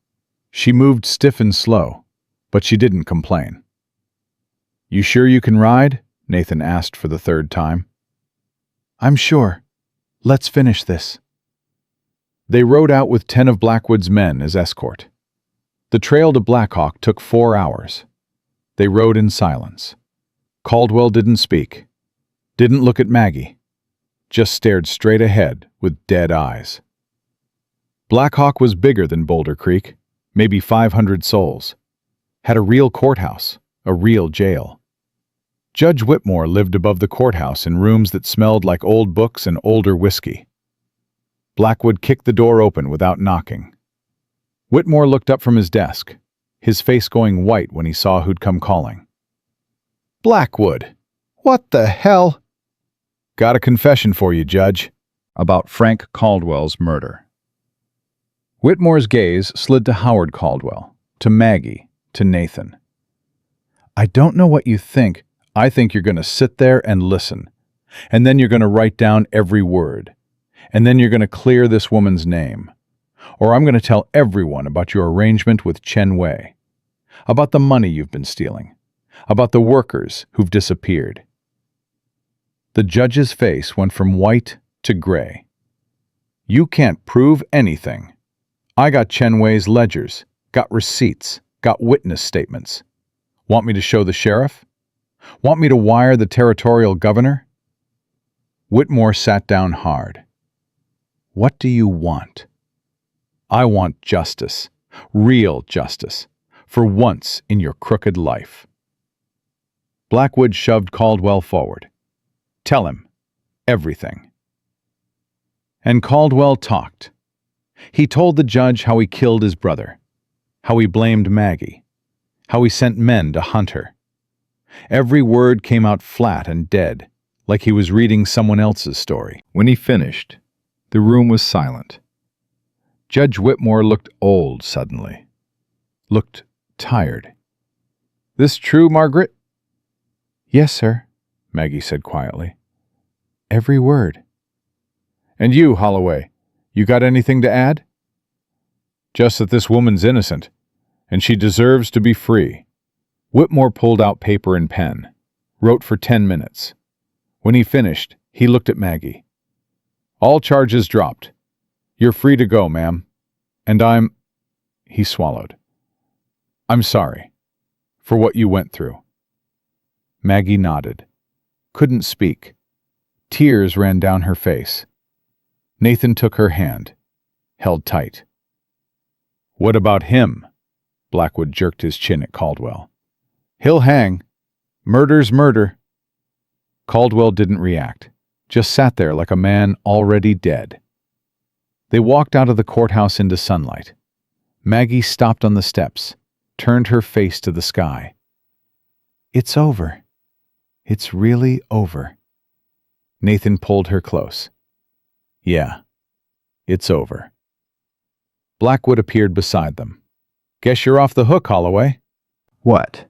She moved stiff and slow, but she didn't complain. You sure you can ride? Nathan asked for the 3rd time. I'm sure. Let's finish this. They rode out with 10 of Blackwood's men as escort. The trail to Black Hawk took 4 hours. They rode in silence. Caldwell didn't speak, didn't look at Maggie, just stared straight ahead with dead eyes. Black Hawk was bigger than Boulder Creek, maybe 500 souls. Had a real courthouse, a real jail. Judge Whitmore lived above the courthouse in rooms that smelled like old books and older whiskey. Blackwood kicked the door open without knocking. Whitmore looked up from his desk, his face going white when he saw who'd come calling. Blackwood! What the hell? Got a confession for you, Judge. About Frank Caldwell's murder. Whitmore's gaze slid to Howard Caldwell, to Maggie, to Nathan. I don't know what you think. I think you're going to sit there and listen. And then you're going to write down every word. And then you're going to clear this woman's name. Or I'm going to tell everyone about your arrangement with Chen Wei. About the money you've been stealing. About the workers who've disappeared. The judge's face went from white to gray. You can't prove anything. I got Chen Wei's ledgers, got receipts, got witness statements. Want me to show the sheriff? Want me to wire the territorial governor? Whitmore sat down hard. What do you want? I want justice, real justice, for once in your crooked life. Blackwood shoved Caldwell forward. Tell him everything. And Caldwell talked. He told the judge how he killed his brother, how he blamed Maggie, how he sent men to hunt her. Every word came out flat and dead, like he was reading someone else's story. When he finished, the room was silent. Judge Whitmore looked old suddenly. Looked tired. "This true, Margaret?" Yes, sir, Maggie said quietly. Every word. "And you, Holloway, you got anything to add?" "Just that this woman's innocent, and she deserves to be free." Whitmore pulled out paper and pen, wrote for 10 minutes. When he finished, he looked at Maggie. "All charges dropped. You're free to go, ma'am. And he swallowed. "I'm sorry for what you went through." Maggie nodded, couldn't speak. Tears ran down her face. Nathan took her hand, held tight. "What about him?" Blackwood jerked his chin at Caldwell. "He'll hang. Murder's murder." Caldwell didn't react, just sat there like a man already dead. They walked out of the courthouse into sunlight. Maggie stopped on the steps, turned her face to the sky. It's over. It's really over. Nathan pulled her close. Yeah, it's over. Blackwood appeared beside them. "Guess you're off the hook, Holloway." What?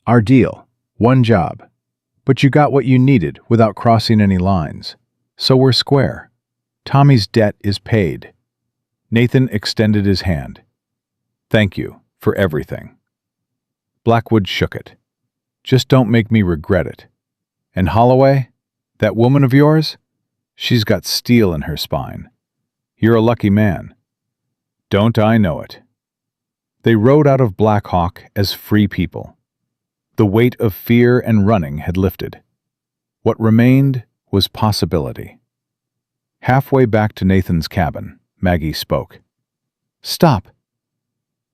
Our deal. One job. But you got what you needed without crossing any lines. So we're square. Tommy's debt is paid. Nathan extended his hand. "Thank you for everything." Blackwood shook it. "Just don't make me regret it. And Holloway, that woman of yours, she's got steel in her spine. You're a lucky man." "Don't I know it?" They rode out of Black Hawk as free people. The weight of fear and running had lifted. What remained was possibility. Halfway back to Nathan's cabin, Maggie spoke. "Stop."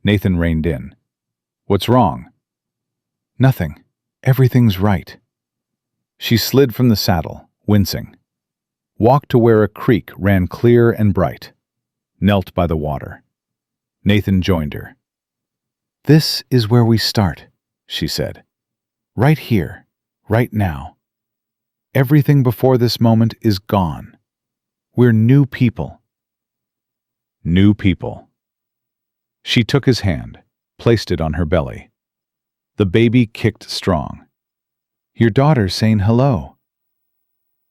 Nathan reined in. "What's wrong?" "Nothing. Everything's right." She slid from the saddle, wincing. Walked to where a creek ran clear and bright. Knelt by the water. Nathan joined her. "This is where we start," she said. "Right here, right now. Everything before this moment is gone. We're new people." New people. She took his hand, placed it on her belly. The baby kicked strong. "Your daughter's saying hello."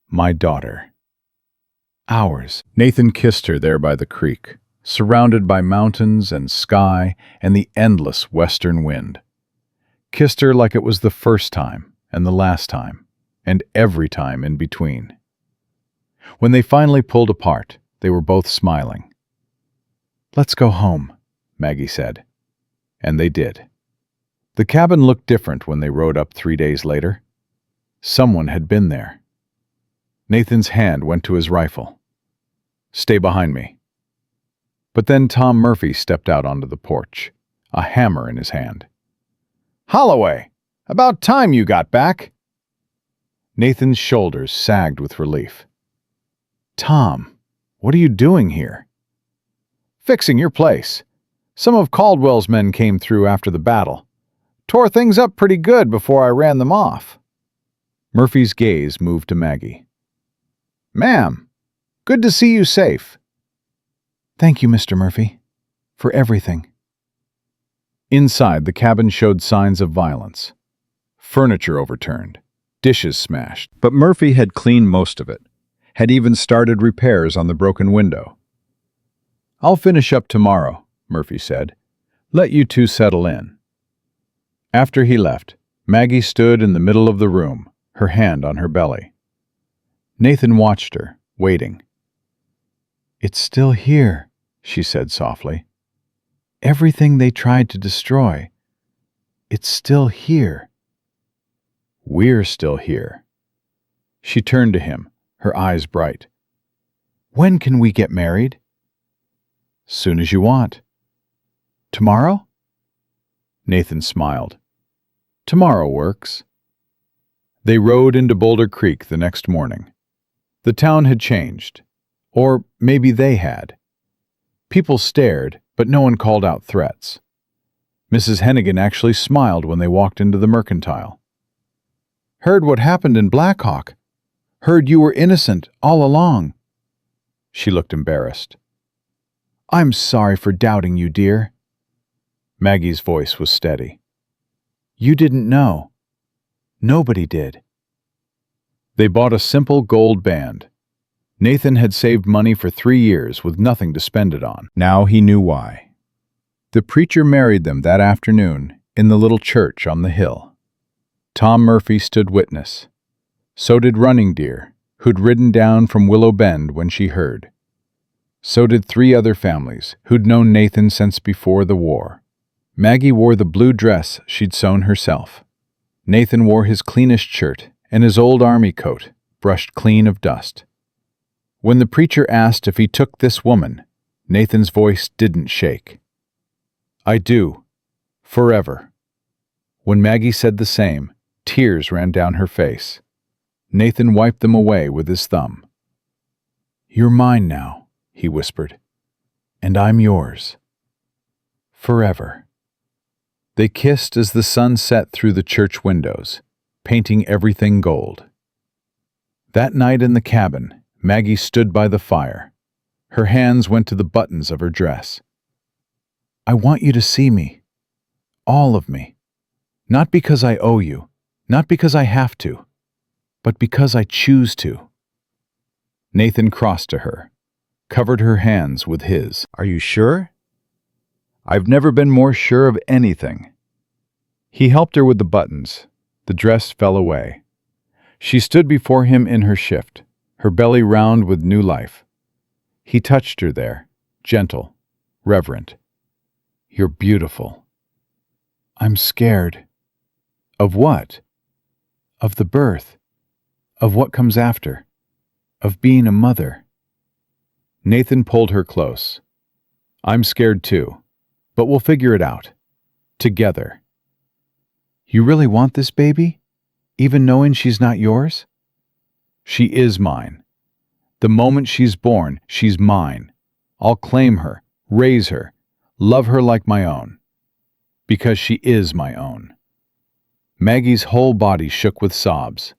"My daughter." "Ours." Nathan kissed her there by the creek, surrounded by mountains and sky and the endless western wind. Kissed her like it was the first time and the last time, and every time in between. When they finally pulled apart, they were both smiling. "Let's go home," Maggie said. And they did. The cabin looked different when they rode up 3 days later. Someone had been there. Nathan's hand went to his rifle. "Stay behind me." But then Tom Murphy stepped out onto the porch, a hammer in his hand. "Holloway, about time you got back." Nathan's shoulders sagged with relief. "Tom, what are you doing here?" "Fixing your place. Some of Caldwell's men came through after the battle. Tore things up pretty good before I ran them off." Murphy's gaze moved to Maggie. "Ma'am, good to see you safe." "Thank you, Mr. Murphy, for everything." Inside, the cabin showed signs of violence. Furniture overturned, dishes smashed. But Murphy had cleaned most of it, had even started repairs on the broken window. "I'll finish up tomorrow," Murphy said. "Let you two settle in." After he left, Maggie stood in the middle of the room, her hand on her belly. Nathan watched her, waiting. "It's still here," she said softly. "Everything they tried to destroy, it's still here. We're still here." She turned to him, her eyes bright. "When can we get married?" "Soon as you want." "Tomorrow?" Nathan smiled. "Tomorrow works." They rode into Boulder Creek the next morning. The town had changed. Or maybe they had. People stared, but no one called out threats. Mrs. Hennigan actually smiled when they walked into the mercantile. "Heard what happened in Blackhawk. Heard you were innocent all along." She looked embarrassed. "I'm sorry for doubting you, dear." Maggie's voice was steady. "You didn't know. Nobody did." They bought a simple gold band. Nathan had saved money for 3 years with nothing to spend it on. Now he knew why. The preacher married them that afternoon in the little church on the hill. Tom Murphy stood witness. So did Running Deer, who'd ridden down from Willow Bend when she heard. So did 3 other families who'd known Nathan since before the war. Maggie wore the blue dress she'd sewn herself. Nathan wore his cleanest shirt and his old army coat, brushed clean of dust. When the preacher asked if he took this woman, Nathan's voice didn't shake. "I do. Forever." When Maggie said the same, tears ran down her face. Nathan wiped them away with his thumb. "You're mine now," he whispered. "And I'm yours. Forever." They kissed as the sun set through the church windows, painting everything gold. That night in the cabin, Maggie stood by the fire. Her hands went to the buttons of her dress. "I want you to see me. All of me. Not because I owe you, not because I have to, but because I choose to." Nathan crossed to her, covered her hands with his. "Are you sure?" "I've never been more sure of anything." He helped her with the buttons. The dress fell away. She stood before him in her shift, her belly round with new life. He touched her there, gentle, reverent. "You're beautiful." "I'm scared." "Of what?" "Of the birth. Of what comes after. Of being a mother." Nathan pulled her close. "I'm scared too, but we'll figure it out. Together." "You really want this baby? Even knowing she's not yours?" "She is mine. The moment she's born, she's mine. I'll claim her, raise her, love her like my own. Because she is my own." Maggie's whole body shook with sobs.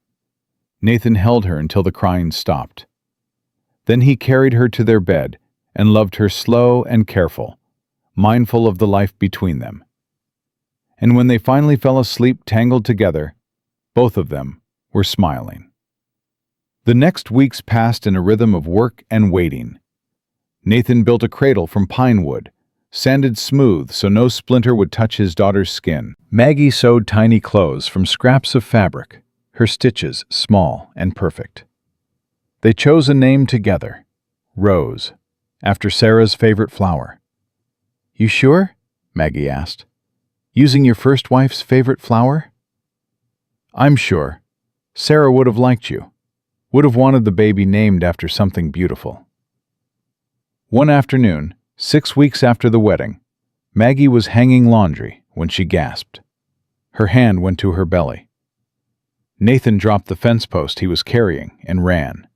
Nathan held her until the crying stopped. Then he carried her to their bed and loved her slow and careful, mindful of the life between them. And when they finally fell asleep tangled together, both of them were smiling. The next weeks passed in a rhythm of work and waiting. Nathan built a cradle from pine wood, sanded smooth so no splinter would touch his daughter's skin. Maggie sewed tiny clothes from scraps of fabric, her stitches small and perfect. They chose a name together, Rose, after Sarah's favorite flower. "You sure?" Maggie asked. "Using your first wife's favorite flower?" "I'm sure. Sarah would have liked you. Would have wanted the baby named after something beautiful." One afternoon, 6 weeks after the wedding, Maggie was hanging laundry when she gasped. Her hand went to her belly. Nathan dropped the fence post he was carrying and ran.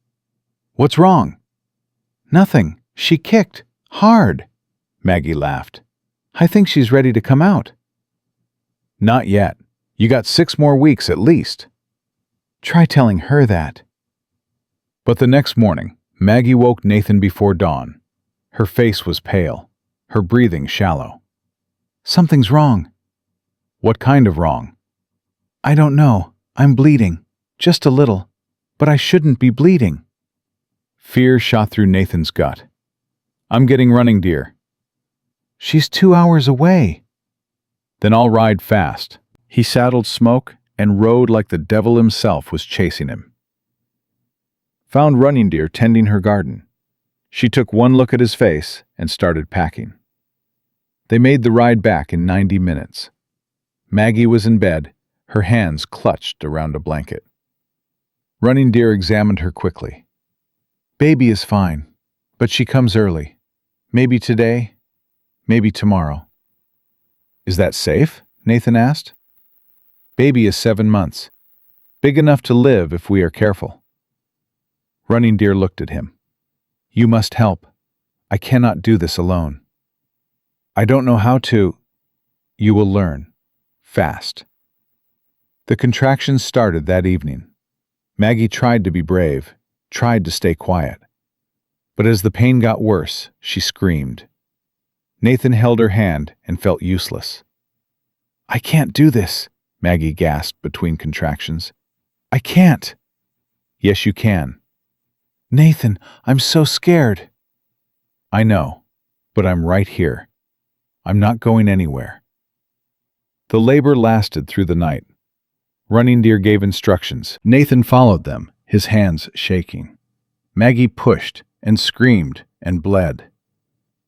"What's wrong?" "Nothing. She kicked. Hard." Maggie laughed. "I think she's ready to come out." "Not yet. You got 6 more weeks at least." "Try telling her that." But the next morning, Maggie woke Nathan before dawn. Her face was pale, her breathing shallow. "Something's wrong." "What kind of wrong?" "I don't know. I'm bleeding. Just a little. But I shouldn't be bleeding." Fear shot through Nathan's gut. "I'm getting Running Deer." "She's 2 hours away." "Then I'll ride fast." He saddled Smoke and rode like the devil himself was chasing him. Found Running Deer tending her garden. She took one look at his face and started packing. They made the ride back in 90 minutes. Maggie was in bed, her hands clutched around a blanket. Running Deer examined her quickly. Baby is fine, but she comes early. Maybe today, maybe tomorrow. Is that safe? Nathan asked. Baby is 7 months. Big enough to live if we are careful. Running Deer looked at him. You must help. I cannot do this alone. I don't know how to. You will learn. Fast. The contractions started that evening. Maggie tried to be brave, tried to stay quiet. But as the pain got worse, she screamed. Nathan held her hand and felt useless. I can't do this, Maggie gasped between contractions. I can't. Yes, you can. Nathan, I'm so scared. I know, but I'm right here. I'm not going anywhere. The labor lasted through the night. Running Deer gave instructions. Nathan followed them, his hands shaking. Maggie pushed and screamed and bled.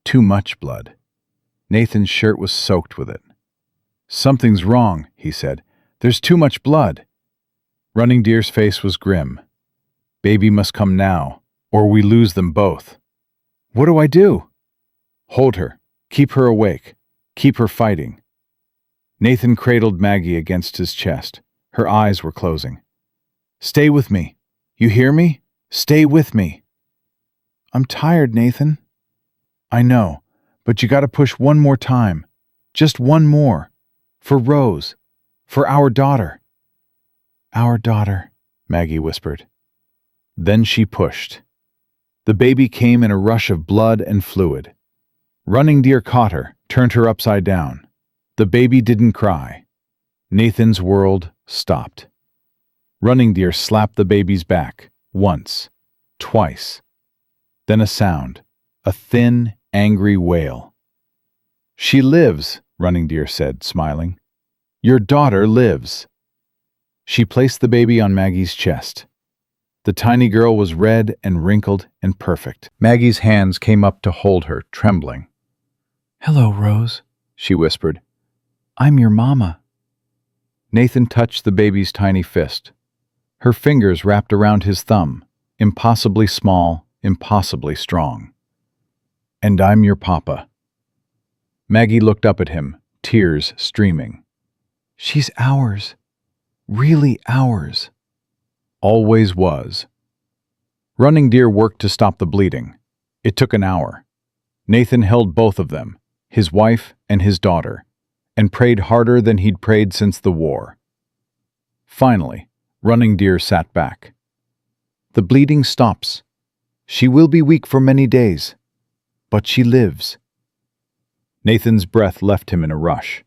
Too much blood. Nathan's shirt was soaked with it. Something's wrong, he said. There's too much blood. Running Deer's face was grim. Baby must come now, or we lose them both. What do I do? Hold her. Keep her awake. Keep her fighting. Nathan cradled Maggie against his chest. Her eyes were closing. Stay with me. You hear me? Stay with me. I'm tired, Nathan. I know, but you gotta push one more time. Just one more. For Rose. For our daughter. Our daughter, Maggie whispered. Then she pushed. The baby came in a rush of blood and fluid. Running Deer caught her, turned her upside down. The baby didn't cry. Nathan's world stopped. Running Deer slapped the baby's back, once, twice. Then a sound, a thin, angry wail. She lives, Running Deer said, smiling. Your daughter lives. She placed the baby on Maggie's chest. The tiny girl was red and wrinkled and perfect. Maggie's hands came up to hold her, trembling. Hello, Rose, she whispered. I'm your mama. Nathan touched the baby's tiny fist. Her fingers wrapped around his thumb, impossibly small, impossibly strong. And I'm your papa. Maggie looked up at him, tears streaming. She's ours. Really ours. Always was. Running Deer worked to stop the bleeding. It took an hour. Nathan held both of them, his wife and his daughter, and prayed harder than he'd prayed since the war. Finally, Running Deer sat back. The bleeding stops. She will be weak for many days, but she lives. Nathan's breath left him in a rush.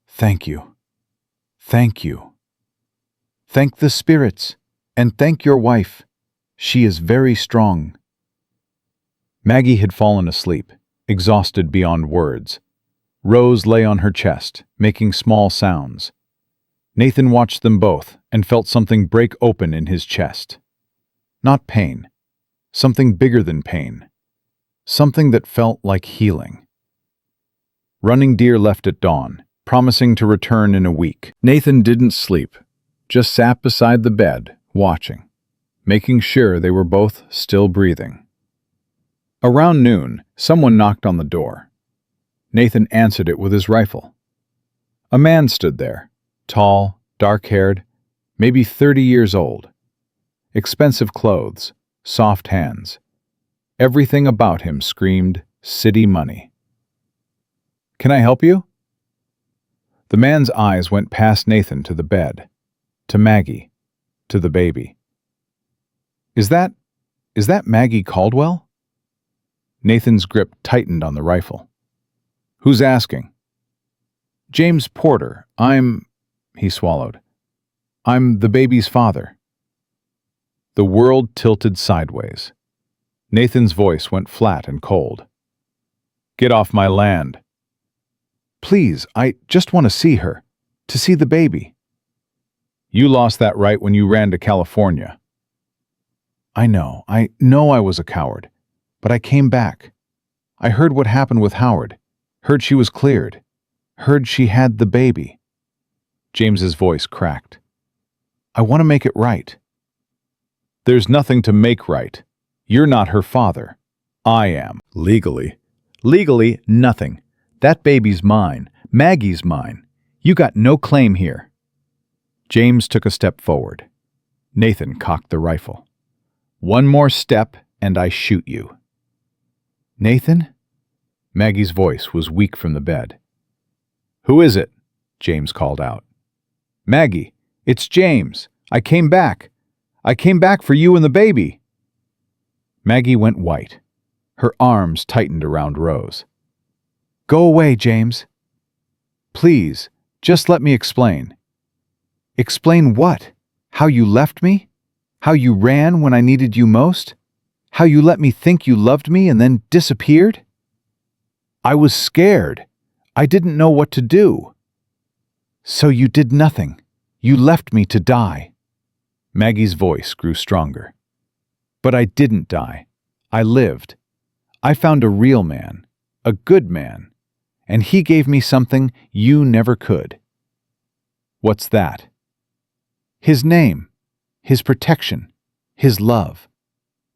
Thank you. Thank you. Thank the spirits, and thank your wife. She is very strong. Maggie had fallen asleep, exhausted beyond words. Rose lay on her chest, making small sounds. Nathan watched them both and felt something break open in his chest. Not pain. Something bigger than pain. Something that felt like healing. Running Deer left at dawn, promising to return in a week. Nathan didn't sleep, just sat beside the bed, watching, making sure they were both still breathing. Around noon, someone knocked on the door. Nathan answered it with his rifle. A man stood there, tall, dark-haired, maybe 30 years old. Expensive clothes, soft hands. Everything about him screamed city money. Can I help you? The man's eyes went past Nathan to the bed, to Maggie, to the baby. Is that Maggie Caldwell? Nathan's grip tightened on the rifle. Who's asking? James Porter. He swallowed. I'm the baby's father. The world tilted sideways. Nathan's voice went flat and cold. Get off my land. Please, I just want to see her, to see the baby. You lost that right when you ran to California. I know I was a coward, but I came back. I heard what happened with Howard, heard she was cleared, heard she had the baby. James's voice cracked. I want to make it right. There's nothing to make right. You're not her father. I am. Legally. Legally, nothing. That baby's mine. Maggie's mine. You got no claim here. James took a step forward. Nathan cocked the rifle. One more step, and I shoot you. Nathan? Maggie's voice was weak from the bed. Who is it? James called out. Maggie, it's James. I came back. I came back for you and the baby. Maggie went white. Her arms tightened around Rose. Go away, James. Please, just let me explain. Explain what? How you left me? How you ran when I needed you most? How you let me think you loved me and then disappeared? I was scared. I didn't know what to do. So you did nothing. You left me to die. Maggie's voice grew stronger. But I didn't die. I lived. I found a real man, a good man, and he gave me something you never could. What's that? His name, his protection, his love.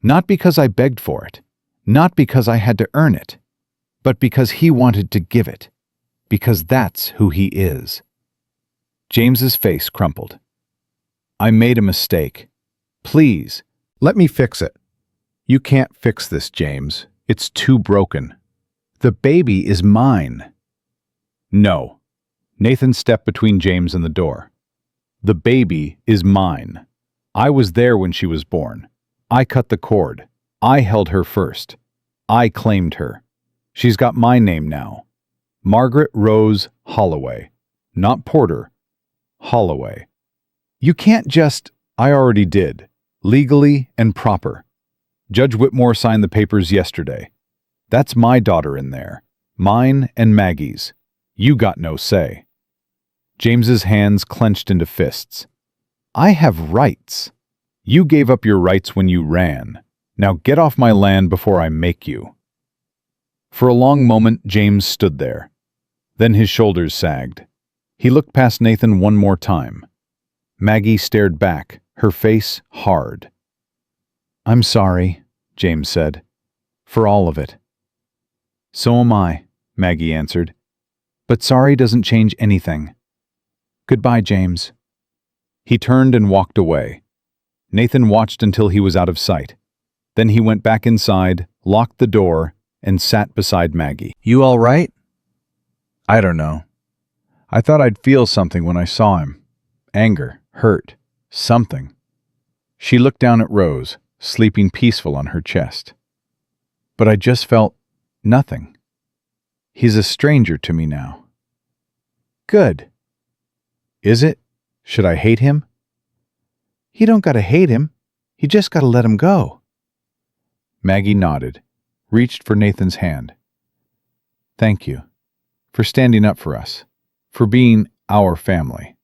Not because I begged for it, not because I had to earn it, but because he wanted to give it, because that's who he is. James's face crumpled. I made a mistake. Please, let me fix it. You can't fix this, James. It's too broken. The baby is mine. No. Nathan stepped between James and the door. The baby is mine. I was there when she was born. I cut the cord. I held her first. I claimed her. She's got my name now. Margaret Rose Holloway. Not Porter. Holloway. You can't just... I already did. Legally and proper. Judge Whitmore signed the papers yesterday. That's my daughter in there. Mine and Maggie's. You got no say. James's hands clenched into fists. I have rights. You gave up your rights when you ran. Now get off my land before I make you. For a long moment, James stood there. Then his shoulders sagged. He looked past Nathan one more time. Maggie stared back, her face hard. I'm sorry, James said, for all of it. So am I, Maggie answered. But sorry doesn't change anything. Goodbye, James. He turned and walked away. Nathan watched until he was out of sight. Then he went back inside, locked the door, and sat beside Maggie. You all right? I don't know. I thought I'd feel something when I saw him. Anger, hurt, something. She looked down at Rose, sleeping peaceful on her chest. But I just felt nothing. He's a stranger to me now. Good. Is it? Should I hate him? You don't gotta hate him. You just gotta let him go. Maggie nodded, reached for Nathan's hand. Thank you for standing up for us, for being our family.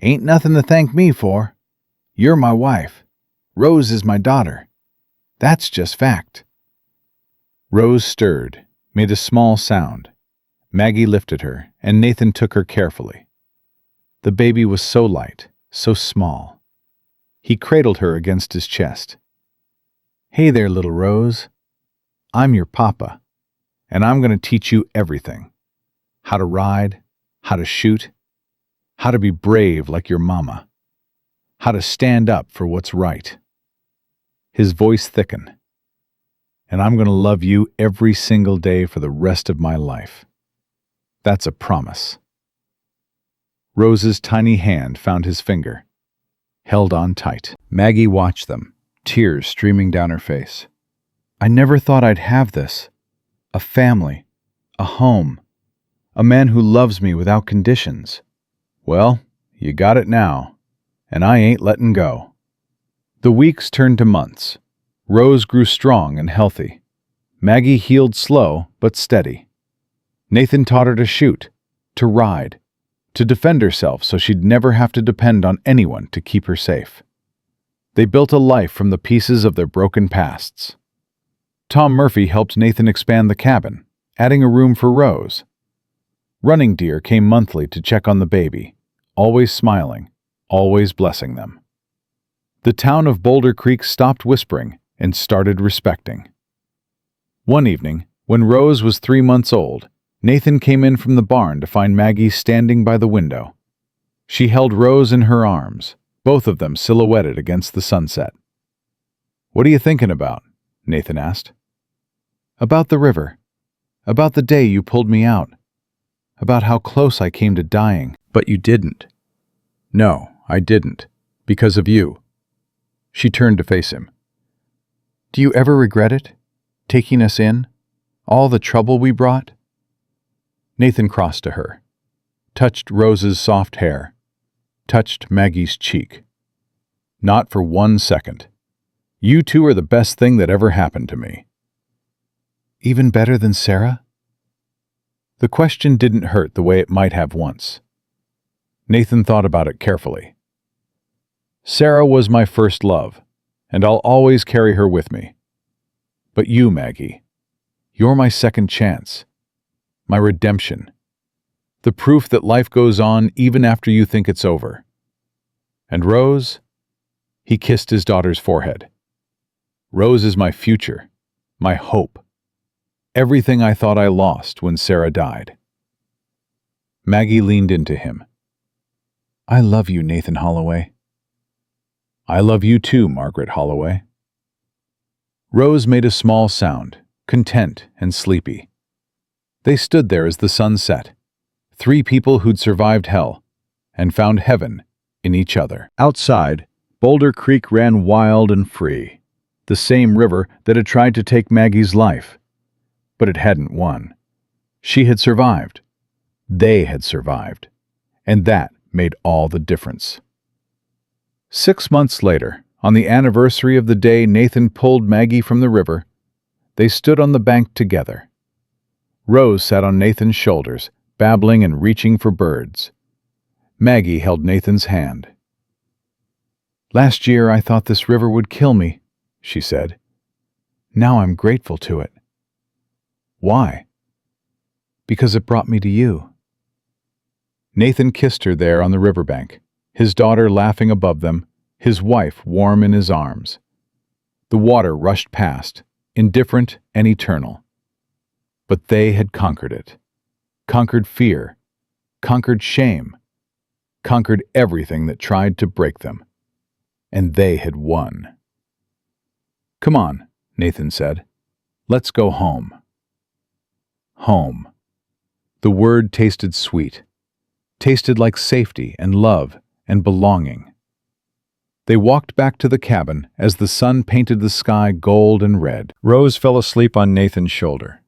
Ain't nothing to thank me for. You're my wife. Rose is my daughter. That's just fact. Rose stirred, made a small sound. Maggie lifted her, and Nathan took her carefully. The baby was so light, so small. He cradled her against his chest. Hey there, little Rose. I'm your papa, and I'm going to teach you everything. How to ride, how to shoot, how to be brave like your mama, how to stand up for what's right. His voice thickened. And I'm going to love you every single day for the rest of my life. That's a promise. Rose's tiny hand found his finger, held on tight. Maggie watched them, tears streaming down her face. I never thought I'd have this. A family, a home, a man who loves me without conditions. Well, you got it now, and I ain't letting go. The weeks turned to months. Rose grew strong and healthy. Maggie healed slow but steady. Nathan taught her to shoot, to ride, to defend herself so she'd never have to depend on anyone to keep her safe. They built a life from the pieces of their broken pasts. Tom Murphy helped Nathan expand the cabin, adding a room for Rose. Running Deer came monthly to check on the baby, always smiling, always blessing them. The town of Boulder Creek stopped whispering and started respecting. One evening, when Rose was 3 months old, Nathan came in from the barn to find Maggie standing by the window. She held Rose in her arms, both of them silhouetted against the sunset. "What are you thinking about?" Nathan asked. "About the river. About the day you pulled me out. About how close I came to dying." "But you didn't." "No, I didn't. Because of you." She turned to face him. "Do you ever regret it? Taking us in? All the trouble we brought?" Nathan crossed to her, touched Rose's soft hair, touched Maggie's cheek. "Not for 1 second. You two are the best thing that ever happened to me." "Even better than Sarah?" The question didn't hurt the way it might have once. Nathan thought about it carefully. "Sarah was my first love, and I'll always carry her with me. But you, Maggie, you're my second chance, my redemption, the proof that life goes on even after you think it's over. And Rose," he kissed his daughter's forehead, "Rose is my future, my hope, everything I thought I lost when Sarah died." Maggie leaned into him. "I love you, Nathan Holloway." "I love you too, Margaret Holloway." Rose made a small sound, content and sleepy. They stood there as the sun set, 3 people who'd survived hell and found heaven in each other. Outside, Boulder Creek ran wild and free, the same river that had tried to take Maggie's life. But it hadn't won. She had survived. They had survived. And that made all the difference. 6 months later, on the anniversary of the day Nathan pulled Maggie from the river, they stood on the bank together. Rose sat on Nathan's shoulders, babbling and reaching for birds. Maggie held Nathan's hand. "Last year I thought this river would kill me," she said. "Now I'm grateful to it." "Why?" "Because it brought me to you." Nathan kissed her there on the riverbank, his daughter laughing above them, his wife warm in his arms. The water rushed past, indifferent and eternal. But they had conquered it, conquered fear, conquered shame, conquered everything that tried to break them. And they had won. "Come on," Nathan said. "Let's go home." Home. The word tasted sweet, tasted like safety and love and belonging. They walked back to the cabin as the sun painted the sky gold and red. Rose fell asleep on Nathan's shoulder.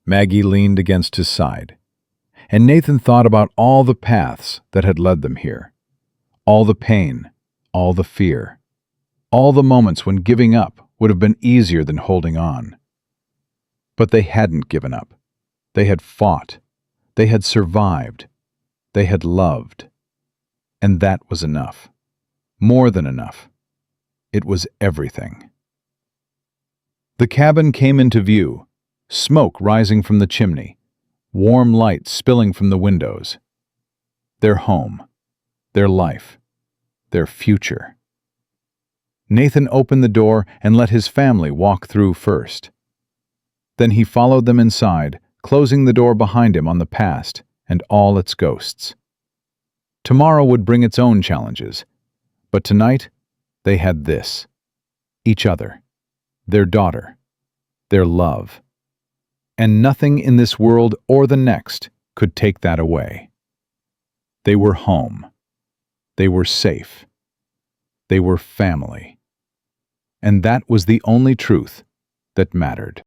Maggie leaned against his side. And Nathan thought about all the paths that had led them here. All the pain, all the fear, all the moments when giving up would have been easier than holding on. But they hadn't given up. They had fought. They had survived. They had loved. And that was enough. More than enough. It was everything. The cabin came into view, smoke rising from the chimney, warm light spilling from the windows. Their home, their life, their future. Nathan opened the door and let his family walk through first. Then he followed them inside, closing the door behind him on the past and all its ghosts. Tomorrow would bring its own challenges, but tonight they had this: each other, their daughter, their love. And nothing in this world or the next could take that away. They were home. They were safe. They were family. And that was the only truth that mattered.